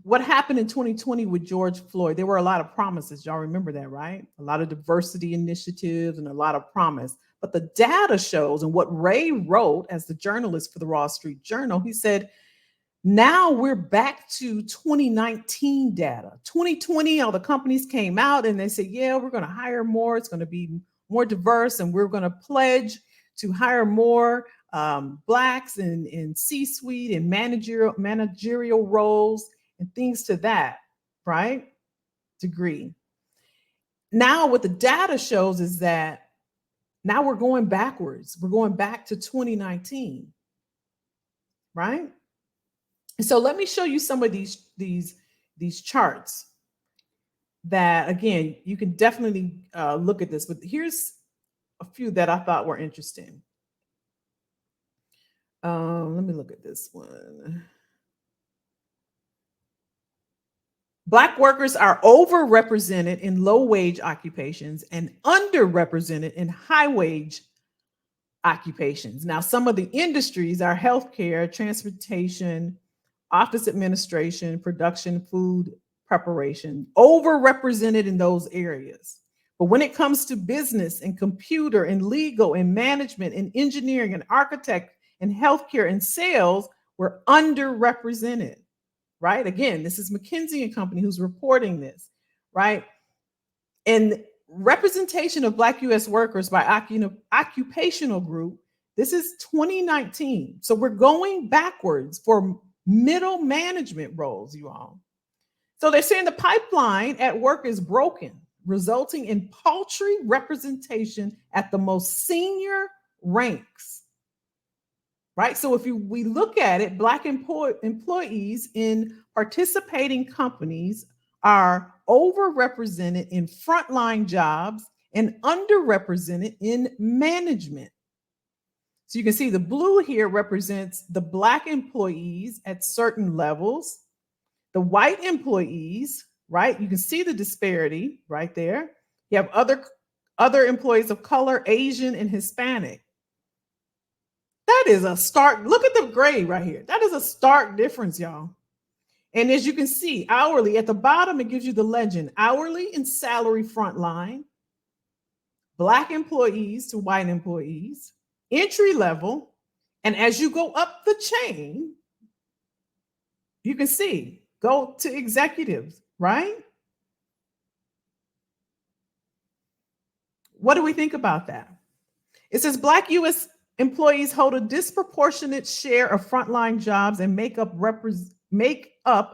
what happened in 2020 with George Floyd, there were a lot of promises. Y'all remember that, right? A lot of diversity initiatives and a lot of promise. But the data shows, and what Ray wrote as the journalist for the Wall Street Journal, he said, now we're back to 2019 data. 2020, all the companies came out and they said, yeah, we're going to hire more. It's going to be more diverse, and we're going to pledge to hire more Blacks in C-suite and managerial roles and things to that, right, degree. Now what the data shows is that now we're going backwards. We're going back to 2019, right? And so let me show you some of these charts that, again, you can definitely look at this, but here's a few that I thought were interesting. Let me look at this one. Black workers are overrepresented in low-wage occupations and underrepresented in high-wage occupations. Now, some of the industries are healthcare, transportation, office administration, production, food preparation, overrepresented in those areas. But when it comes to business and computer and legal and management and engineering and architect and healthcare and sales, We're underrepresented, right? Again, this is McKinsey and Company who's reporting this, right? And representation of Black U.S. workers by occupational group, this is 2019. So we're going backwards for middle management roles, you all. So they're saying the pipeline at work is broken, resulting in paltry representation at the most senior ranks. Right? So if we look at it, Black employees in participating companies are overrepresented in frontline jobs and underrepresented in management. So you can see the blue here represents the Black employees at certain levels. The white employees, right? You can see the disparity right there. You have other employees of color, Asian and Hispanic. That is a stark, look at the gray right here. That is a stark difference, y'all. And as you can see, hourly at the bottom, it gives you the legend, hourly and salary frontline, Black employees to white employees, entry level. And as you go up the chain, you can see, go to executives, right? What do we think about that? It says Black U.S. employees hold a disproportionate share of frontline jobs and make up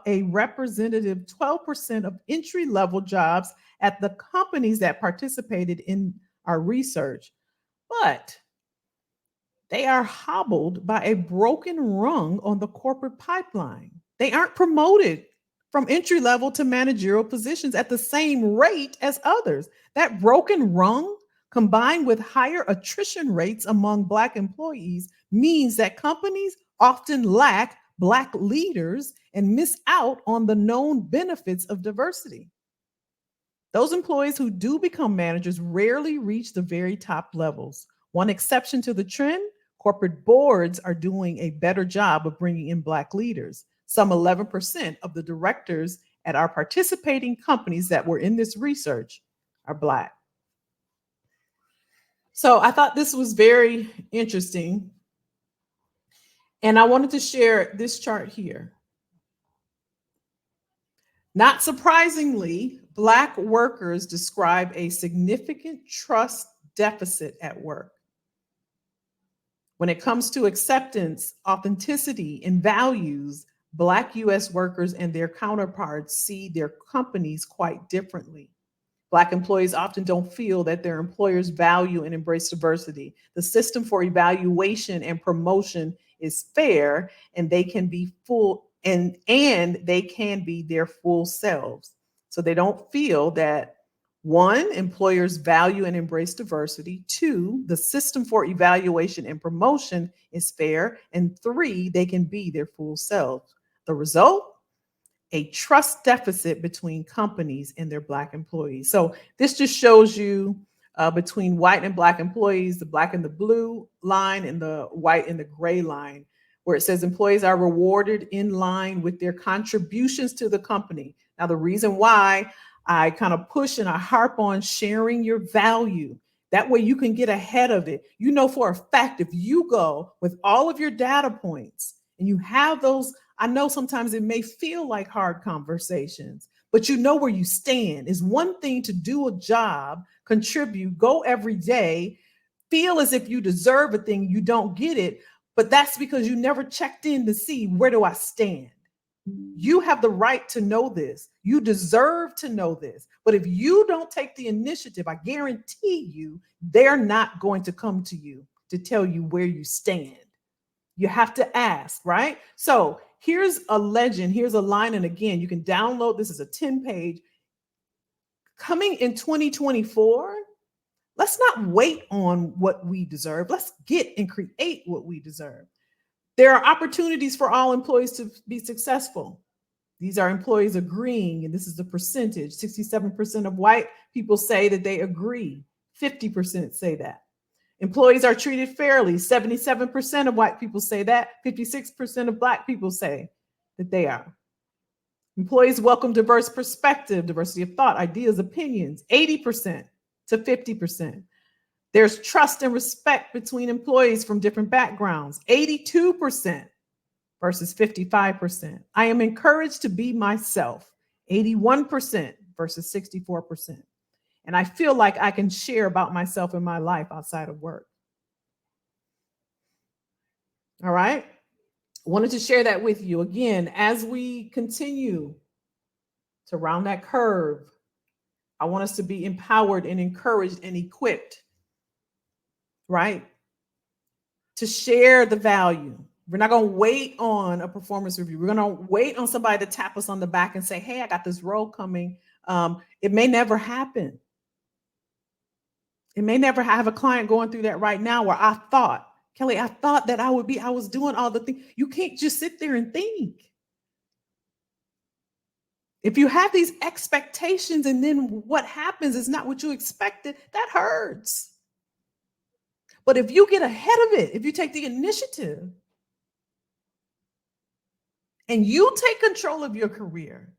a representative 12% of entry-level jobs at the companies that participated in our research. But they are hobbled by a broken rung on the corporate pipeline. They aren't promoted from entry level to managerial positions at the same rate as others. That broken rung, combined with higher attrition rates among Black employees, means that companies often lack Black leaders and miss out on the known benefits of diversity. Those employees who do become managers rarely reach the very top levels. One exception to the trend, corporate boards are doing a better job of bringing in Black leaders. Some 11% of the directors at our participating companies that were in this research are Black. So I thought this was very interesting. And I wanted to share this chart here. Not surprisingly, Black workers describe a significant trust deficit at work. When it comes to acceptance, authenticity, and values, Black U.S. workers and their counterparts see their companies quite differently. Black employees often don't feel that their employers value and embrace diversity. The system for evaluation and promotion is fair, and they can be they can be their full selves. So they don't feel that, one, employers value and embrace diversity. Two, the system for evaluation and promotion is fair. And three, they can be their full selves. The result? A trust deficit between companies and their Black employees. So this just shows you between white and Black employees, the Black in the blue line and the white in the gray line, where it says employees are rewarded in line with their contributions to the company. Now, the reason why I kind of push and I harp on sharing your value, that way you can get ahead of it. You know for a fact, if you go with all of your data points and you have those, I know sometimes it may feel like hard conversations, but you know where you stand. It's one thing to do a job, contribute, go every day, feel as if you deserve a thing, you don't get it, but that's because you never checked in to see, where do I stand? You have the right to know this. You deserve to know this. But if you don't take the initiative, I guarantee you, they're not going to come to you to tell you where you stand. You have to ask, right? So here's a legend. Here's a line. And again, you can download. This is a 10-page. Coming in 2024, let's not wait on what we deserve. Let's get and create what we deserve. There are opportunities for all employees to be successful. These are employees agreeing, and this is the percentage. 67% of white people say that they agree. 50% say that. Employees are treated fairly. 77% of white people say that. 56% of Black people say that they are. Employees welcome diverse perspective, diversity of thought, ideas, opinions, 80% to 50%. There's trust and respect between employees from different backgrounds, 82%, versus 55%. I am encouraged to be myself, 81% versus 64%. And I feel like I can share about myself and my life outside of work. All right. Wanted to share that with you again as we continue to round that curve. I want us to be empowered and encouraged and equipped, right? To share the value. We're not going to wait on a performance review. We're going to wait on somebody to tap us on the back and say, hey, I got this role coming. It may never happen. It may never have a client going through that right now where I thought, Kelly, I thought that I was doing all the things. You can't just sit there and think. If you have these expectations and then what happens is not what you expected, that hurts. But if you get ahead of it, if you take the initiative and you take control of your career,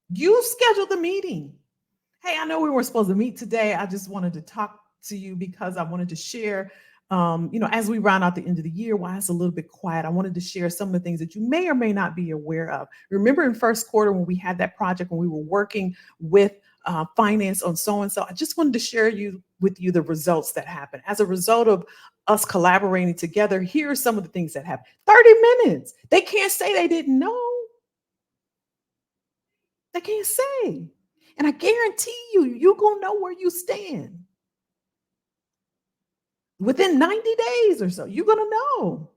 you schedule the meeting. Hey, I know we weren't supposed to meet today. I just wanted to talk to you because I wanted to share, as we round out the end of the year, why it's a little bit quiet. I wanted to share some of the things that you may or may not be aware of. Remember in first quarter when we had that project, when we were working with finance on so-and-so, I just wanted to share with you the results that happened. As a result of us collaborating together, here are some of the things that happened. 30 minutes. They can't say they didn't know. They can't say. And I guarantee you're going to know where you stand. Within 90 days or so, you're going to know.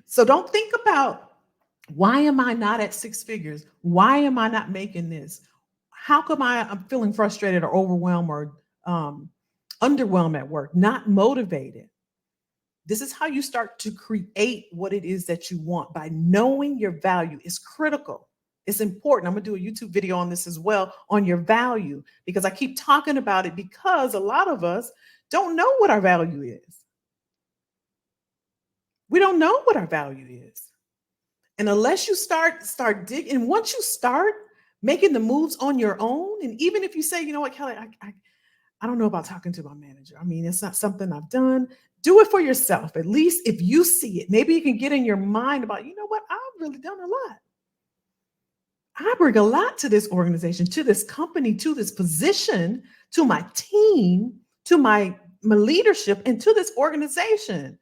So don't think about, why am I not at six figures? Why am I not making this? How come I'm feeling frustrated or overwhelmed or underwhelmed at work, not motivated? This is how you start to create what it is that you want. By knowing your value is critical. It's important. I'm going to do a YouTube video on this as well, on your value, because I keep talking about it because a lot of us don't know what our value is. We don't know what our value is. And unless you start digging, and once you start making the moves on your own, and even if you say, you know what, Kelly, I don't know about talking to my manager. I mean, it's not something I've done. Do it for yourself. At least if you see it, maybe you can get in your mind about, you know what, I've really done a lot. I bring a lot to this organization, to this company, to this position, to my team, to my leadership, and to this organization.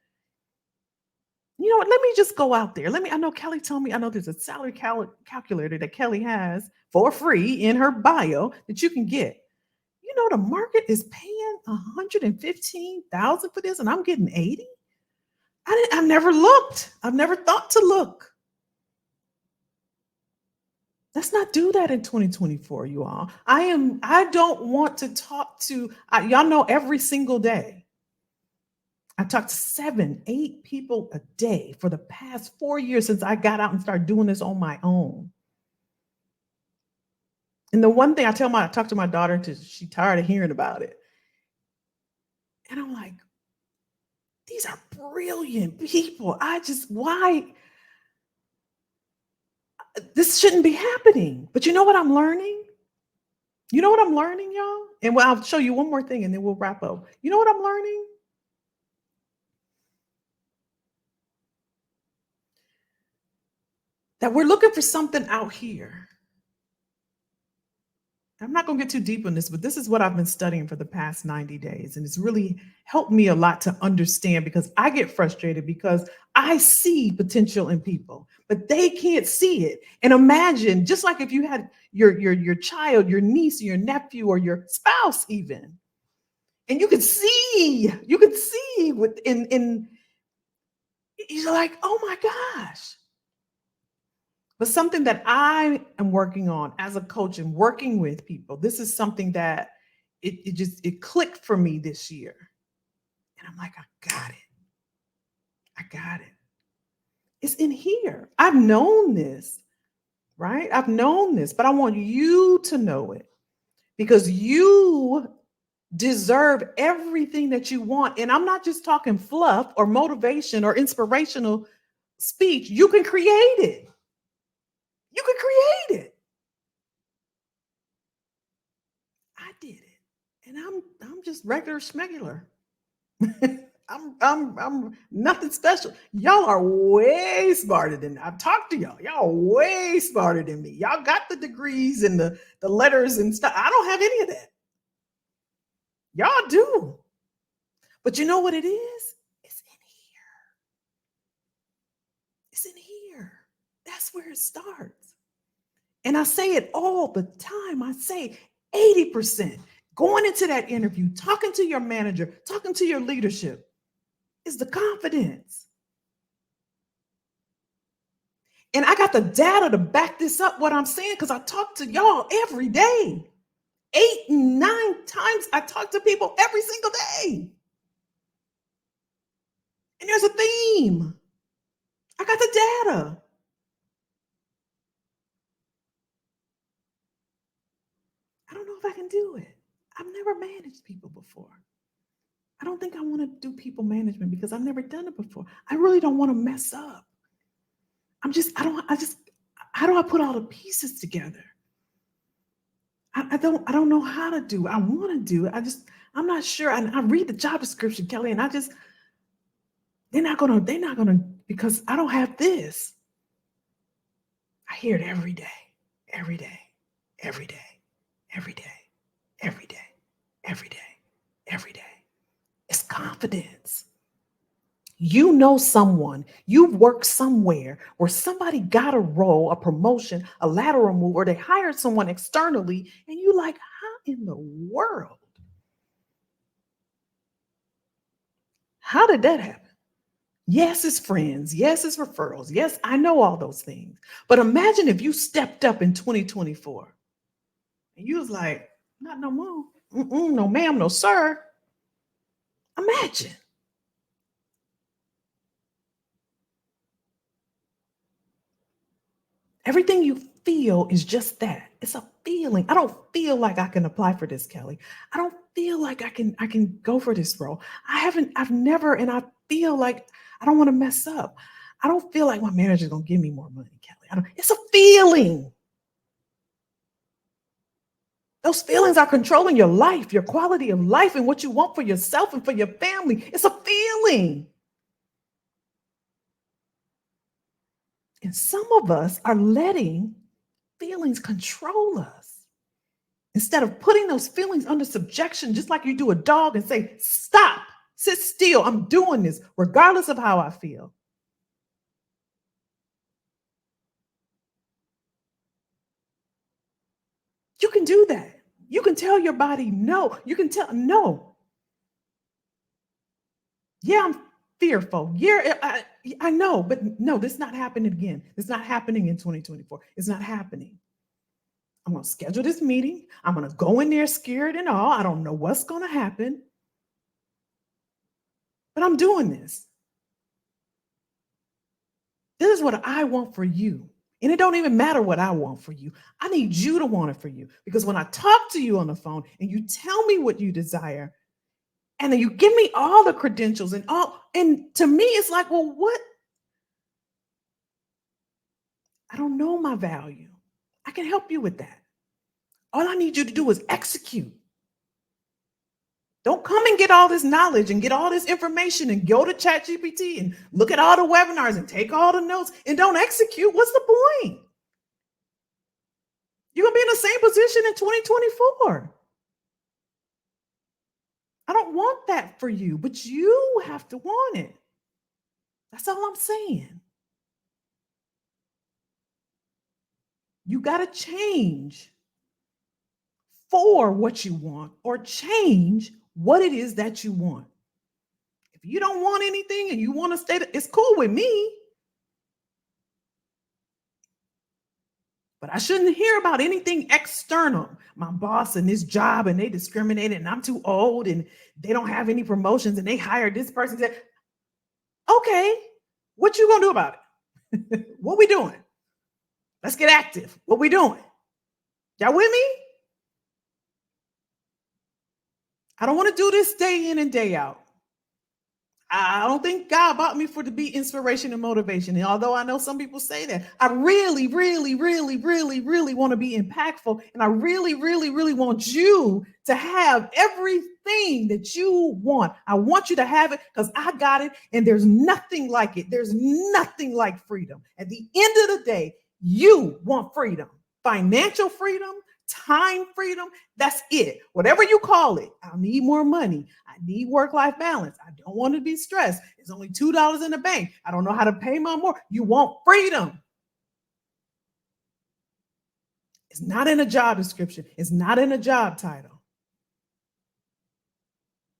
You know what? Let me just go out there. I know Kelly told me, I know there's a salary calculator that Kelly has for free in her bio that you can get. You know, the market is paying $115,000 for this, and I'm getting 80. I've never looked. I've never thought to look. Let's not do that in 2024, you all. I don't want to talk to, y'all know every single day. I talked to 7, 8 people a day for the past 4 years since I got out and started doing this on my own. And the one thing I talk to my daughter, she's tired of hearing about it. And I'm like, these are brilliant people. Why? This shouldn't be happening. But you know what I'm learning? You know what I'm learning, y'all? And I'll show you one more thing and then we'll wrap up. You know what I'm learning? That we're looking for something out here. I'm not going to get too deep on this, but this is what I've been studying for the past 90 days. And it's really helped me a lot to understand, because I get frustrated because I see potential in people, but they can't see it. And imagine, just like if you had your child, your niece, your nephew, or your spouse even, and you could see you're like, oh my gosh. But something that I am working on as a coach and working with people, this is something that it clicked for me this year. And I'm like, I got it. It's in here. I've known this, right? I've known this, but I want you to know it, because you deserve everything that you want. And I'm not just talking fluff or motivation or inspirational speech. You can create it. You can create it. I did it. And I'm just regular schmegular. I'm nothing special. Y'all are way smarter than I've talked to y'all. Y'all are way smarter than me. Y'all got the degrees and the letters and stuff. I don't have any of that. Y'all do. But you know what it is? It's in here. It's in here. That's where it starts. And I say it all the time. I say 80% going into that interview, talking to your manager, talking to your leadership is the confidence. And I got the data to back this up, what I'm saying, because I talk to y'all every day. 8 and 9 times I talk to people every single day. And there's a theme. I got the data. I don't know if I can do it. I've never managed people before. I don't think I want to do people management because I've never done it before. I really don't want to mess up. How do I put all the pieces together? I don't know how to do it. I want to do it. I'm not sure. I read the job description, Kelly, and they're not gonna, because I don't have this. I hear it every day, every day, every day, every day, every day, every day, every day. It's confidence. You know someone, you've worked somewhere where somebody got a role, a promotion, a lateral move, or they hired someone externally, and you like, how in the world? How did that happen? Yes, it's friends. Yes, it's referrals. Yes, I know all those things. But imagine if you stepped up in 2024 and you was like, not no more. No, ma'am, no, sir. Imagine. Everything you feel is just that. It's a feeling. I don't feel like I can apply for this, Kelly. I don't feel like I can go for this role. I've never, and I feel like I don't want to mess up. I don't feel like my manager's gonna give me more money, Kelly. It's a feeling. Those feelings are controlling your life, your quality of life, and what you want for yourself and for your family. It's a feeling. And some of us are letting feelings control us instead of putting those feelings under subjection, just like you do a dog, and say, stop, sit still. I'm doing this regardless of how I feel. You can do that. You can tell your body no. You can tell no. Yeah, I'm fearful. Yeah, I know, but no, this is not happening again. It's not happening in 2024. It's not happening. I'm going to schedule this meeting. I'm going to go in there scared and all. I don't know what's going to happen, but I'm doing this. This is what I want for you. And it don't even matter what I want for you. I need you to want it for you. Because when I talk to you on the phone and you tell me what you desire, and then you give me all the credentials and all, and to me, it's like, well, what? I don't know my value. I can help you with that. All I need you to do is execute. Don't come and get all this knowledge and get all this information and go to ChatGPT and look at all the webinars and take all the notes and don't execute. What's the point? You're going to be in the same position in 2024. I don't want that for you, but you have to want it. That's all I'm saying. You got to change for what you want or change what it is that you want. If you don't want anything and you want to stay, it's cool with me. But I shouldn't hear about anything external. My boss and this job, and they discriminated, and I'm too old, and they don't have any promotions, and they hired this person. Okay, what you gonna do about it? What we doing? Let's get active. What we doing? Y'all with me? I don't want to do this day in and day out. I don't think God bought me to be inspiration and motivation. And although I know some people say that, I really, really, really, really, really want to be impactful. And I really, really, really want you to have everything that you want. I want you to have it because I got it. And there's nothing like it. There's nothing like freedom. At the end of the day, you want freedom, financial freedom, time freedom. That's it. Whatever you call it. I need more money. I need work-life balance. I don't want to be stressed. It's only $2 in the bank. I don't know how to pay my more. You want freedom. It's not in a job description. It's not in a job title.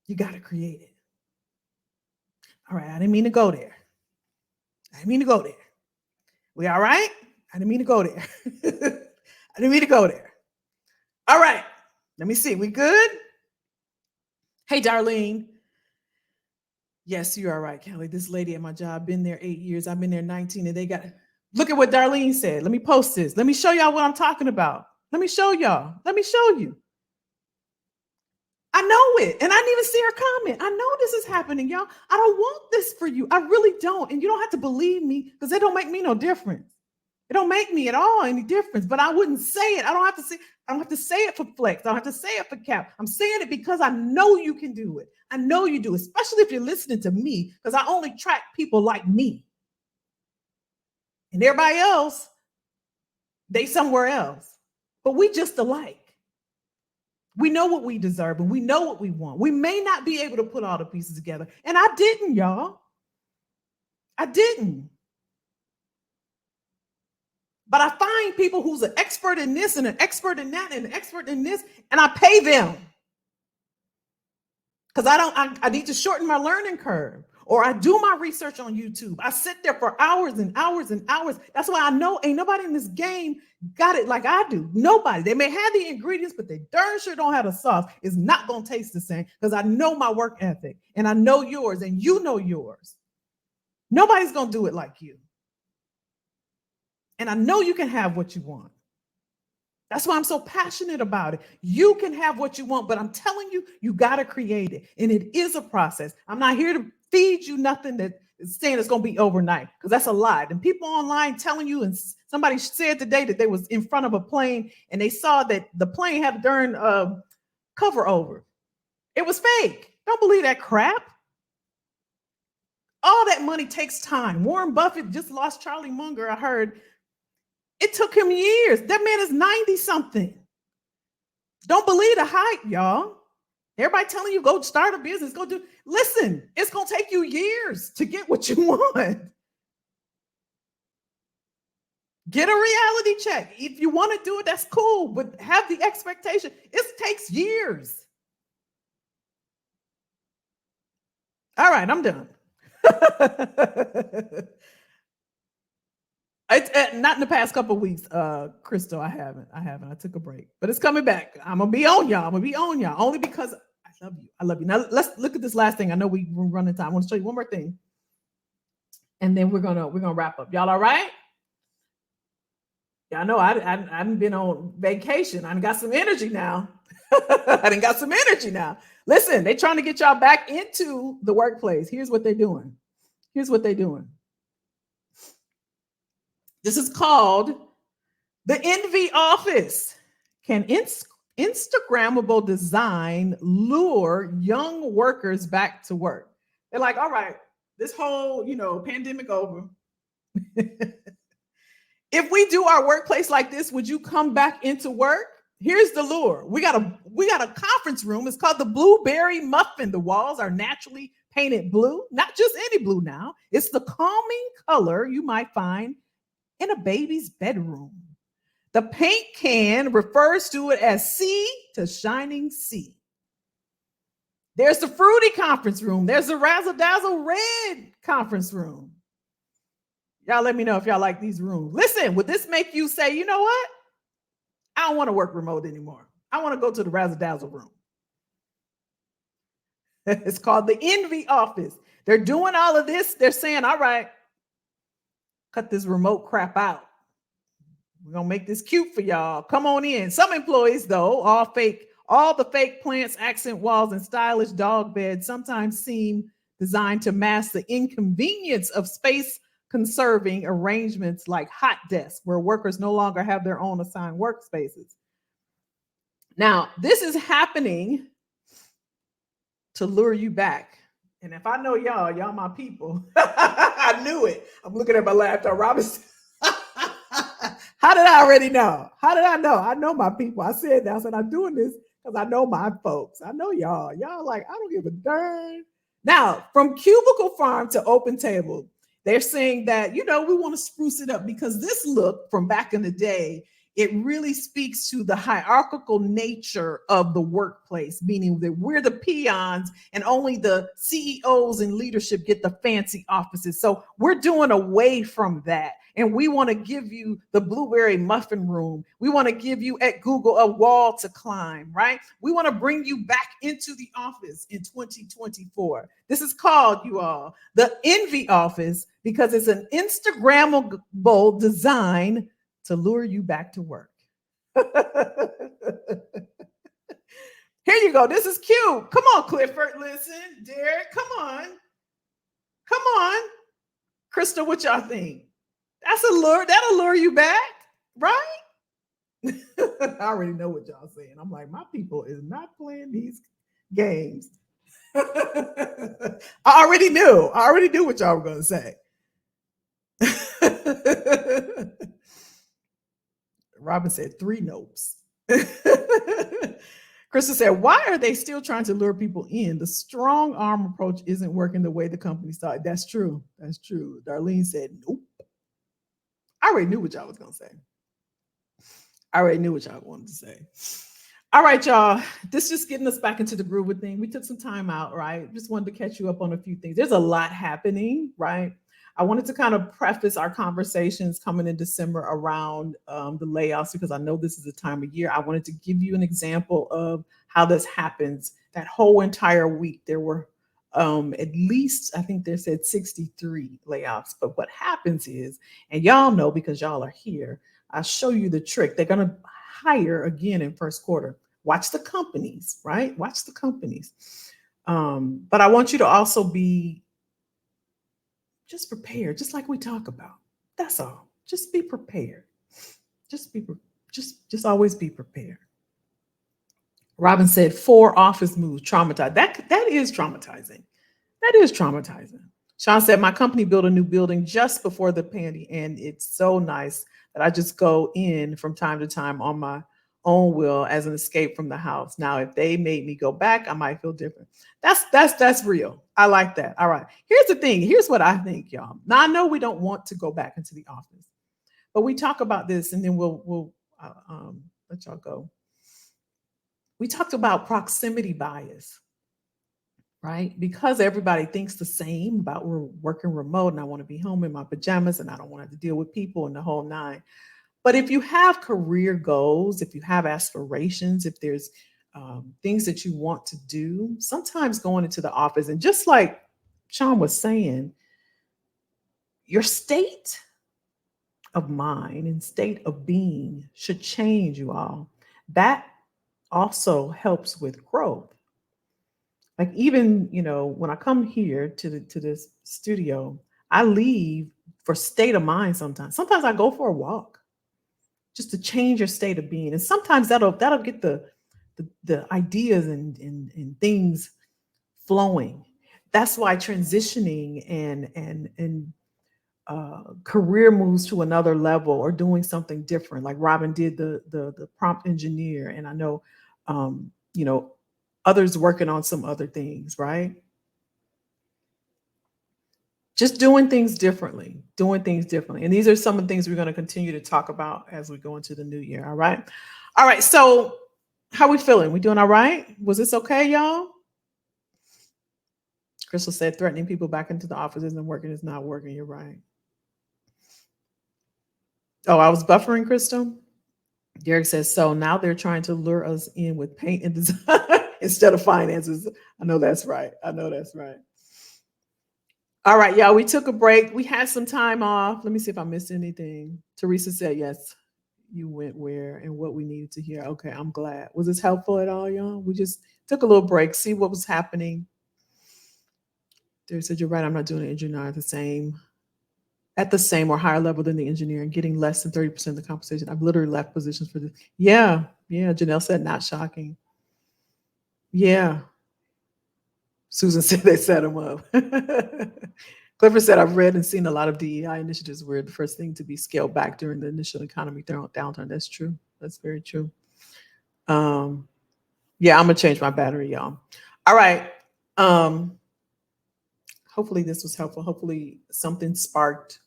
You got to create it. All right. I didn't mean to go there. We all right? I didn't mean to go there. I didn't mean to go there. All right. Let me see. We good? Hey, Darlene. Yes, you are right, Kelly. This lady at my job, been there 8 years. I've been there 19, and they got, look at what Darlene said. Let me post this. Let me show y'all what I'm talking about. Let me show y'all. Let me show you. I know it. And I didn't even see her comment. I know this is happening, y'all. I don't want this for you. I really don't. And you don't have to believe me because it don't make me no difference. It don't make me at all any difference, but I wouldn't say it. I don't have to say it for Flex. I don't have to say it for Cap. I'm saying it because I know you can do it. I know you do, especially if you're listening to me, because I only track people like me. And everybody else, they somewhere else. But we just alike. We know what we deserve and we know what we want. We may not be able to put all the pieces together. And I didn't, y'all. I didn't. But I find people who's an expert in this and an expert in that and an expert in this, and I pay them. Because I need to shorten my learning curve. Or I do my research on YouTube. I sit there for hours and hours and hours. That's why I know ain't nobody in this game got it like I do. Nobody. They may have the ingredients, but they darn sure don't have the sauce. It's not going to taste the same because I know my work ethic and I know yours and you know yours. Nobody's going to do it like you. And I know you can have what you want. That's why I'm so passionate about it. You can have what you want, but I'm telling you, you got to create it. And it is a process. I'm not here to feed you nothing that is saying it's going to be overnight because that's a lie. And people online telling you, and somebody said today that they was in front of a plane and they saw that the plane had a darn cover over. It was fake. Don't believe that crap. All that money takes time. Warren Buffett just lost Charlie Munger, I heard. It took him years. That man is 90 something. Don't believe the hype, y'all. Everybody telling you go start a business, go do. Listen, it's going to take you years to get what you want. Get a reality check. If you want to do it, that's cool, but have the expectation. It takes years. All right, I'm done. It's not in the past couple of weeks, Crystal. I haven't. I took a break, but it's coming back. I'm gonna be on y'all. Only because I love you. I love you. Now let's look at this last thing. I know we're running time. I want to show you one more thing, and then we're gonna wrap up. Y'all all right? Y'all know I haven't been on vacation. I got some energy now. Listen, they're trying to get y'all back into the workplace. Here's what they're doing. This is called the Envy Office. Can Instagrammable design lure young workers back to work? They're like, all right, this whole, pandemic over. If we do our workplace like this, would you come back into work? Here's the lure. We got a conference room. It's called the Blueberry Muffin. The walls are naturally painted blue, not just any blue now. It's the calming color you might find in a baby's bedroom. The paint can refers to it as sea to shining sea. There's the fruity conference room. There's the razzle dazzle red conference room. Y'all let me know if y'all like these rooms. Listen, would this make you say, you know what? I don't want to work remote anymore. I want to go to the razzle dazzle room. It's called the Envy Office. They're doing all of this. They're saying, all right, cut this remote crap out. We're going to make this cute for y'all. Come on in. Some employees, though, all the fake plants, accent walls, and stylish dog beds sometimes seem designed to mask the inconvenience of space conserving arrangements like hot desks, where workers no longer have their own assigned workspaces. Now, this is happening to lure you back. And if I know y'all, y'all my people. I knew it. I'm looking at my laptop. Robinson. How did I already know? How did I know? I know my people. I said that. I said, I'm doing this because I know my folks. I know y'all. Y'all like, I don't give a darn. Now, from cubicle farm to open table, they're saying that, you know, we want to spruce it up because this look from back in the day, it really speaks to the hierarchical nature of the workplace, meaning that we're the peons and only the CEOs and leadership get the fancy offices. So we're doing away from that. And we want to give you the blueberry muffin room. We want to give you at Google a wall to climb, right? We want to bring you back into the office in 2024. This is called, you all, the Envy Office, because it's an Instagrammable design to lure you back to work. Here you go. This is cute. Come on, Clifford. Listen, Derek. Come on. Come on. Crystal, what y'all think? That's a lure. That'll lure you back, right? I already know what y'all saying. I'm like, my people is not playing these games. I already knew. I already knew what y'all were going to say. Robin said 3 notes. Krista said, why are they still trying to lure people in? The strong arm approach isn't working the way the company started. That's true. That's true. Darlene said, nope. I already knew what y'all was going to say. I already knew what y'all wanted to say. All right, y'all. This is just getting us back into the groove of things. We took some time out, right? Just wanted to catch you up on a few things. There's a lot happening, right? I wanted to kind of preface our conversations coming in December around the layoffs, because I know this is the time of year. I wanted to give you an example of how this happens. That whole entire week, there were at least, I think they said 63 layoffs. But what happens is, and y'all know because y'all are here, I'll show you the trick. They're going to hire again in first quarter. Watch the companies, right? Watch the companies. But I want you to also be just prepared, just like we talk about. That's all. Just be prepared. Just always be prepared. Robin said 4 office moves traumatized. That is traumatizing. That is traumatizing. Sean said, my company built a new building just before the pandemic, and it's so nice that I just go in from time to time on my own will as an escape from the house. Now, if they made me go back, I might feel different. That's real. I like that. All right. Here's the thing. Here's what I think, y'all. Now, I know we don't want to go back into the office, but we talk about this, and then we'll let y'all go. We talked about proximity bias, right? Because everybody thinks the same about we're working remote and I want to be home in my pajamas and I don't want to have to deal with people and the whole nine. But if you have career goals, if you have aspirations, if there's things that you want to do, sometimes going into the office, and just like Sean was saying, your state of mind and state of being should change, you all. That also helps with growth. Like, even, when I come here to this studio, I leave for state of mind sometimes. Sometimes I go for a walk just to change your state of being. And sometimes that'll get the ideas and things flowing. That's why transitioning and career moves to another level, or doing something different, like Robin did the prompt engineer, and I know others working on some other things, right? Just doing things differently. And these are some of the things we're going to continue to talk about as we go into the new year. All right. So how we feeling? We doing all right? Was this okay, y'all? Crystal said threatening people back into the office isn't working. It's not working. You're right. Oh, I was buffering, Crystal. Derek says, so now they're trying to lure us in with paint and design instead of finances. I know that's right. All right, y'all, we took a break. We had some time off. Let me see if I missed anything. Teresa said, yes, you went where and what we needed to hear. Okay, I'm glad. Was this helpful at all, y'all? We just took a little break, see what was happening. They said, you're right. I'm not doing an engineer at the same or higher level than the engineer and getting less than 30% of the compensation. I've literally left positions for this. Yeah. Yeah. Janelle said, not shocking. Yeah. Susan said they set them up. Clifford said, I've read and seen a lot of DEI initiatives where the first thing to be scaled back during the initial economy downturn. That's true. That's very true. Yeah, I'm gonna change my battery, y'all. All right. Hopefully this was helpful. Hopefully something sparked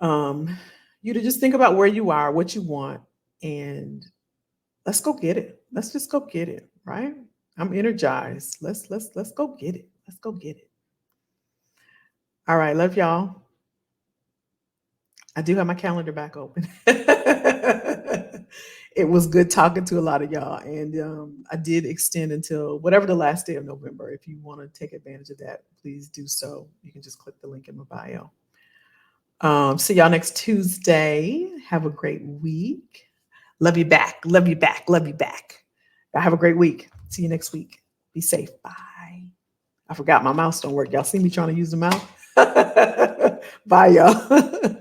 you to just think about where you are, what you want, and let's go get it. Let's just go get it, right? I'm energized. Let's go get it. Let's go get it. All right, love y'all. I do have my calendar back open. It was good talking to a lot of y'all, and I did extend until whatever the last day of November. If you want to take advantage of that, please do so. You can just click the link in my bio. See y'all next Tuesday. Have a great week. Love you back. Love you back. Love you back. Y'all have a great week. See you next week. Be safe. Bye. I forgot my mouse don't work. Y'all see me trying to use the mouse? Bye, y'all.